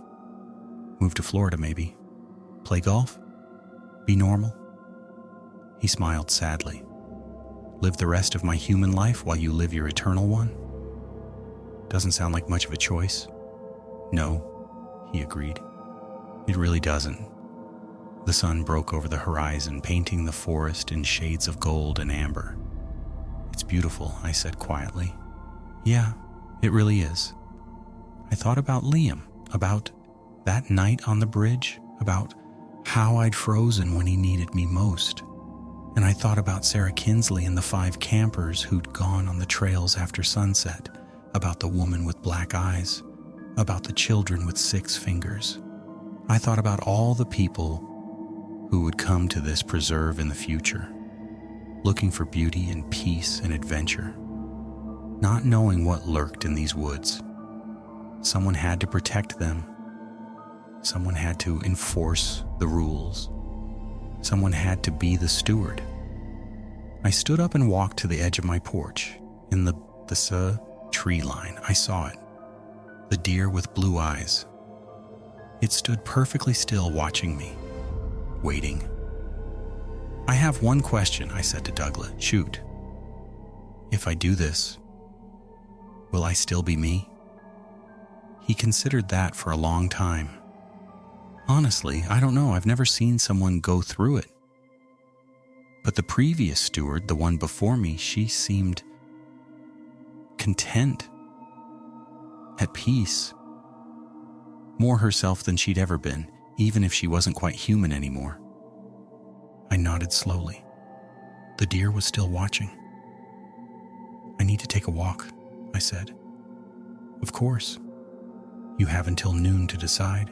S1: Move to Florida, maybe. Play golf? Be normal? He smiled sadly. Live the rest of my human life while you live your eternal one? Doesn't sound like much of a choice. No, he agreed. It really doesn't. The sun broke over the horizon, painting the forest in shades of gold and amber. It's beautiful, I said quietly. Yeah, it really is. I thought about Liam, about that night on the bridge, about how I'd frozen when he needed me most. And I thought about Sarah Kinsley and the 5 campers who'd gone on the trails after sunset, about the woman with black eyes, about the children with 6 fingers. I thought about all the people who would come to this preserve in the future, looking for beauty and peace and adventure, not knowing what lurked in these woods. Someone had to protect them. Someone had to enforce the rules. Someone had to be the steward. I stood up and walked to the edge of my porch. In the tree line, I saw it. The deer with blue eyes. It stood perfectly still watching me, waiting. I have one question, I said to Douglas. Shoot. If I do this, will I still be me? He considered that for a long time. Honestly, I don't know. I've never seen someone go through it. But the previous steward, the one before me, she seemed content, at peace, more herself than she'd ever been, even if she wasn't quite human anymore. I nodded slowly. The deer was still watching. I need to take a walk, I said. Of course. You have until noon to decide.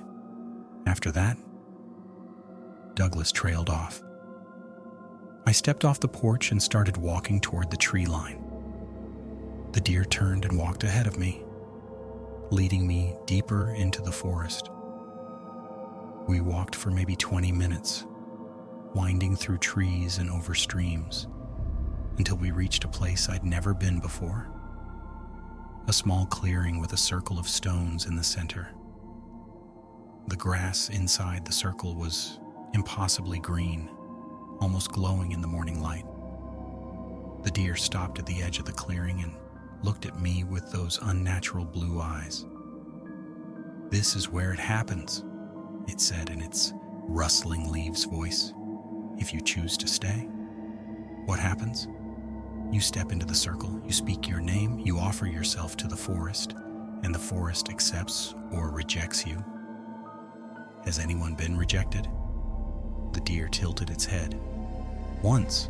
S1: After that, Douglas trailed off. I stepped off the porch and started walking toward the tree line. The deer turned and walked ahead of me, leading me deeper into the forest. We walked for maybe 20 minutes, winding through trees and over streams, until we reached a place I'd never been before. A small clearing with a circle of stones in the center. The grass inside the circle was impossibly green, almost glowing in the morning light. The deer stopped at the edge of the clearing and looked at me with those unnatural blue eyes. This is where it happens, it said in its rustling leaves voice. If you choose to stay, what happens? You step into the circle, you speak your name, you offer yourself to the forest, and the forest accepts or rejects you. Has anyone been rejected? The deer tilted its head. Once,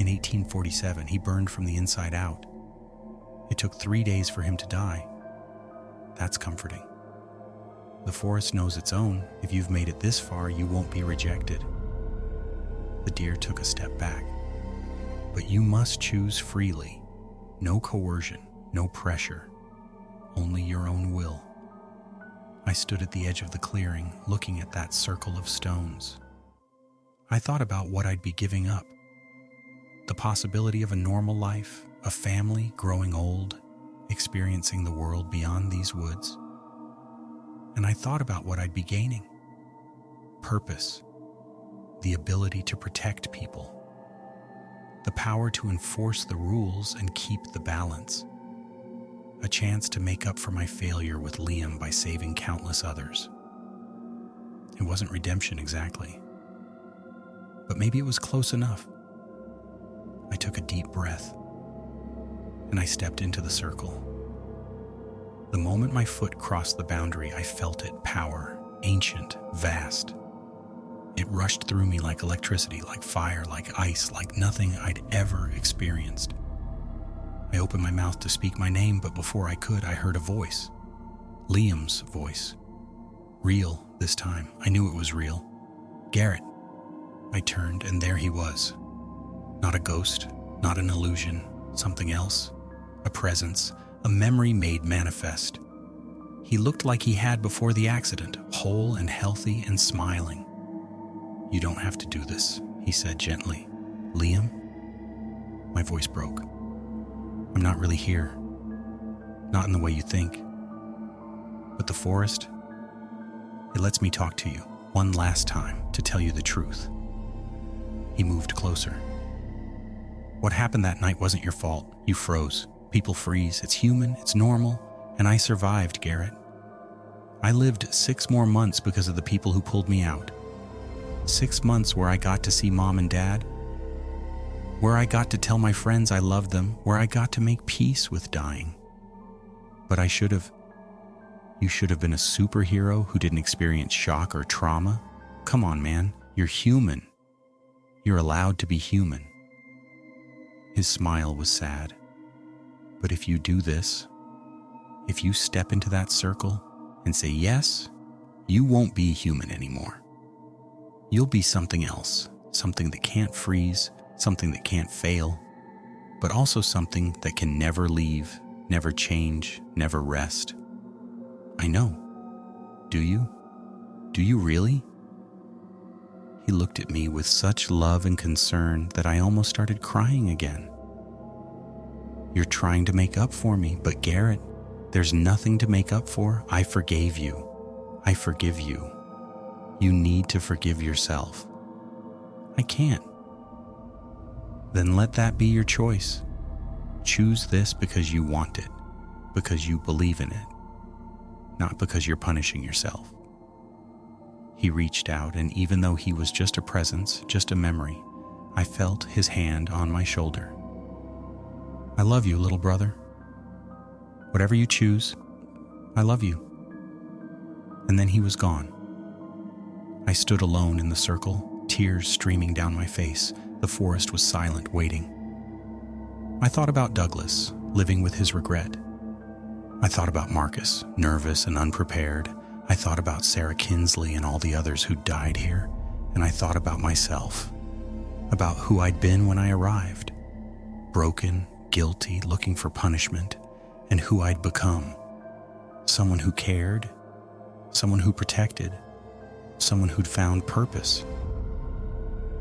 S1: in 1847, he burned from the inside out. It took 3 days for him to die. That's comforting. The forest knows its own. If you've made it this far, you won't be rejected. The deer took a step back. But you must choose freely. No coercion, no pressure. Only your own will. I stood at the edge of the clearing, looking at that circle of stones. I thought about what I'd be giving up. The possibility of a normal life, a family growing old, experiencing the world beyond these woods. And I thought about what I'd be gaining. Purpose, the ability to protect people, the power to enforce the rules and keep the balance, a chance to make up for my failure with Liam by saving countless others. It wasn't redemption exactly, but maybe it was close enough. I took a deep breath, and I stepped into the circle. The moment my foot crossed the boundary, I felt it, power, ancient, vast. It rushed through me like electricity, like fire, like ice, like nothing I'd ever experienced. I opened my mouth to speak my name, but before I could, I heard a voice. Liam's voice. Real this time. I knew it was real. Garrett. I turned, and there he was. Not a ghost, not an illusion, something else. A presence, a memory made manifest. He looked like he had before the accident, whole and healthy and smiling. You don't have to do this, he said gently. Liam? My voice broke. I'm not really here. Not in the way you think. But the forest, it lets me talk to you one last time to tell you the truth. He moved closer. What happened that night wasn't your fault. You froze. People freeze. It's human. It's normal. And I survived, Garrett. I lived 6 more months because of the people who pulled me out. 6 months where I got to see Mom and Dad. Where I got to tell my friends I loved them. Where I got to make peace with dying. But you should have been a superhero who didn't experience shock or trauma. Come on, man. You're human. You're allowed to be human. His smile was sad. But if you do this, if you step into that circle and say yes, you won't be human anymore. You'll be something else, something that can't freeze, something that can't fail, but also something that can never leave, never change, never rest. I know. Do you? Do you really? He looked at me with such love and concern that I almost started crying again. You're trying to make up for me, but Garrett, there's nothing to make up for. I forgave you. I forgive you. You need to forgive yourself. I can't. Then let that be your choice. Choose this because you want it, because you believe in it, not because you're punishing yourself. He reached out, and even though he was just a presence, just a memory, I felt his hand on my shoulder. I love you, little brother. Whatever you choose, I love you. And then he was gone. I stood alone in the circle, tears streaming down my face. The forest was silent, waiting. I thought about Douglas, living with his regret. I thought about Marcus, nervous and unprepared. I thought about Sarah Kinsley and all the others who died here, and I thought about myself, about who I'd been when I arrived, broken, guilty, looking for punishment, and who I'd become, someone who cared, someone who protected, someone who'd found purpose.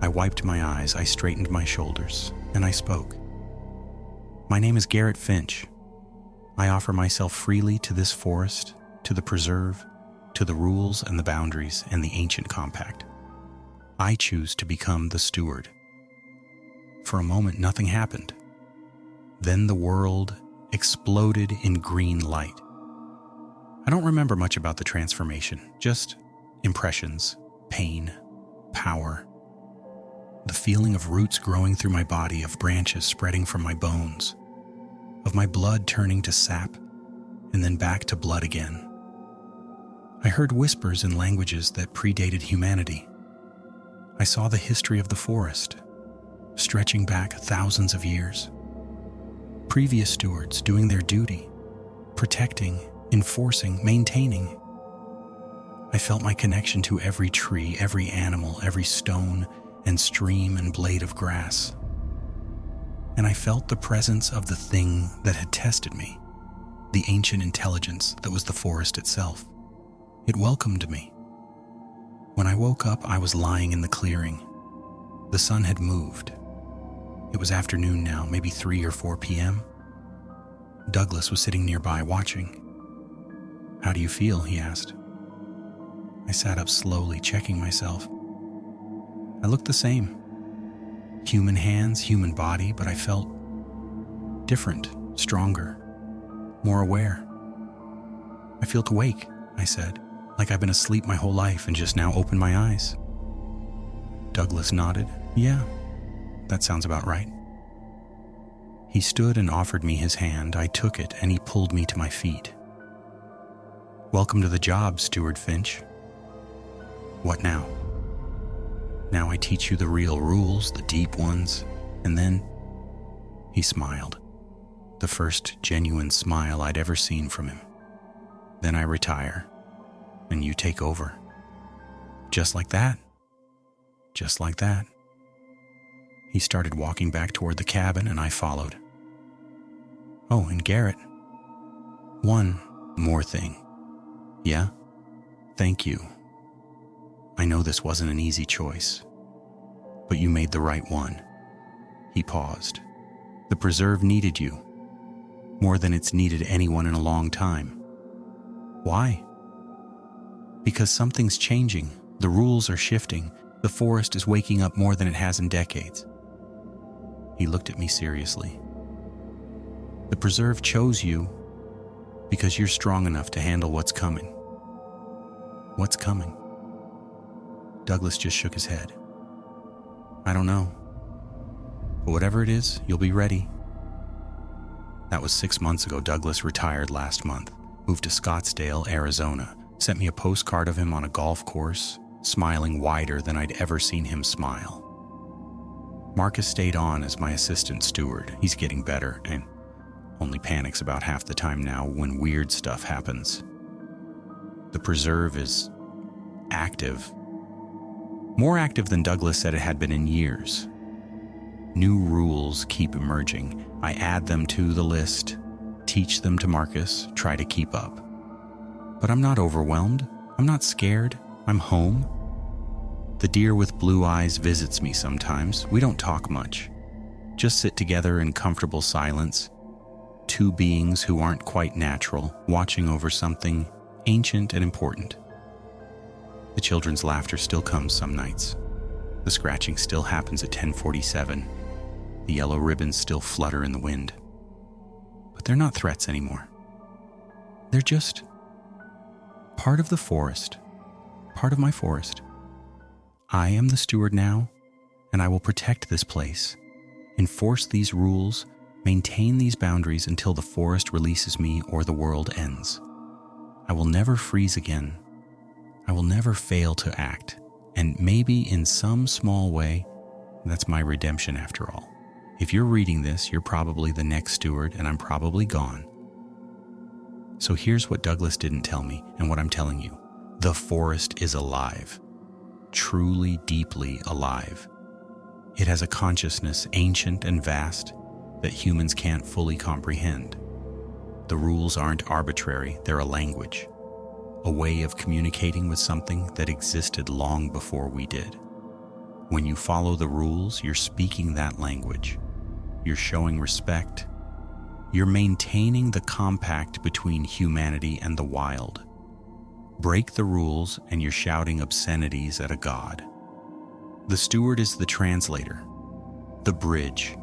S1: I wiped my eyes, I straightened my shoulders, and I spoke. My name is Garrett Finch. I offer myself freely to this forest, to the preserve, to the rules and the boundaries and the ancient compact. I choose to become the steward. For a moment, nothing happened. Then the world exploded in green light. I don't remember much about the transformation, just impressions, pain, power. The feeling of roots growing through my body, of branches spreading from my bones, of my blood turning to sap and then back to blood again. I heard whispers in languages that predated humanity. I saw the history of the forest, stretching back thousands of years. Previous stewards doing their duty, protecting, enforcing, maintaining. I felt my connection to every tree, every animal, every stone and stream and blade of grass. And I felt the presence of the thing that had tested me, the ancient intelligence that was the forest itself. It welcomed me. When I woke up, I was lying in the clearing. The sun had moved. It was afternoon now, maybe 3 or 4 p.m. Douglas was sitting nearby watching. "How do you feel?" he asked. I sat up slowly, checking myself. I looked the same. Human hands, human body, but I felt different, stronger, more aware. "I feel awake," I said, "like I've been asleep my whole life and just now opened my eyes." Douglas nodded. "Yeah, that sounds about right." He stood and offered me his hand. I took it and he pulled me to my feet. "Welcome to the job, Steward Finch." "What now?" "Now I teach you the real rules, the deep ones, and then..." He smiled, the first genuine smile I'd ever seen from him. "Then I retire, and you take over." Just like that. Just like that. He started walking back toward the cabin, and I followed. "Oh, and Garrett, one more thing." "Yeah? Thank you. I know this wasn't an easy choice, but you made the right one." He paused. "The preserve needed you, more than it's needed anyone in a long time." "Why?" "Because something's changing. The rules are shifting. The forest is waking up more than it has in decades." He looked at me seriously. "The preserve chose you because you're strong enough to handle what's coming." "What's coming?" Douglas just shook his head. "I don't know. But whatever it is, you'll be ready." That was 6 months ago. Douglas retired last month, moved to Scottsdale, Arizona, sent me a postcard of him on a golf course, smiling wider than I'd ever seen him smile. Marcus stayed on as my assistant steward. He's getting better and only panics about half the time now when weird stuff happens. The preserve is active. More active than Douglas said it had been in years. New rules keep emerging. I add them to the list, teach them to Marcus, try to keep up. But I'm not overwhelmed. I'm not scared. I'm home. The deer with blue eyes visits me sometimes. We don't talk much. Just sit together in comfortable silence. Two beings who aren't quite natural, watching over something ancient and important. The children's laughter still comes some nights. The scratching still happens at 10:47. The yellow ribbons still flutter in the wind. But they're not threats anymore. They're just part of the forest, part of my forest. I am the steward now, and I will protect this place, enforce these rules, maintain these boundaries until the forest releases me or the world ends. I will never freeze again. I will never fail to act, and maybe in some small way, that's my redemption after all. If you're reading this, you're probably the next steward, and I'm probably gone. So here's what Douglas didn't tell me, and what I'm telling you. The forest is alive. Truly, deeply alive. It has a consciousness ancient and vast that humans can't fully comprehend. The rules aren't arbitrary, they're a language. A way of communicating with something that existed long before we did. When you follow the rules, you're speaking that language. You're showing respect. You're maintaining the compact between humanity and the wild. Break the rules and you're shouting obscenities at a god. The steward is the translator, the bridge,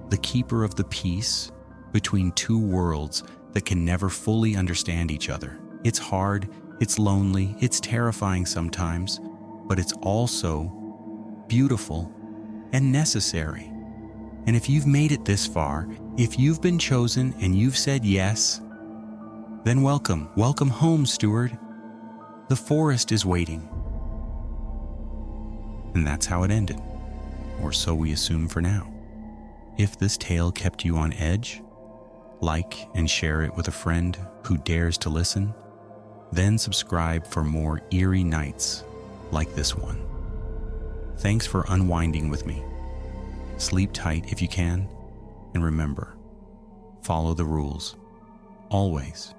S1: the keeper of the peace between two worlds that can never fully understand each other. It's hard, it's lonely, it's terrifying sometimes, but it's also beautiful and necessary. And if you've made it this far, if you've been chosen and you've said yes, then welcome, welcome home, steward. The forest is waiting. And that's how it ended, or so we assume for now. If this tale kept you on edge, like and share it with a friend who dares to listen. Then subscribe for more eerie nights like this one. Thanks for unwinding with me. Sleep tight if you can, and remember, follow the rules. Always.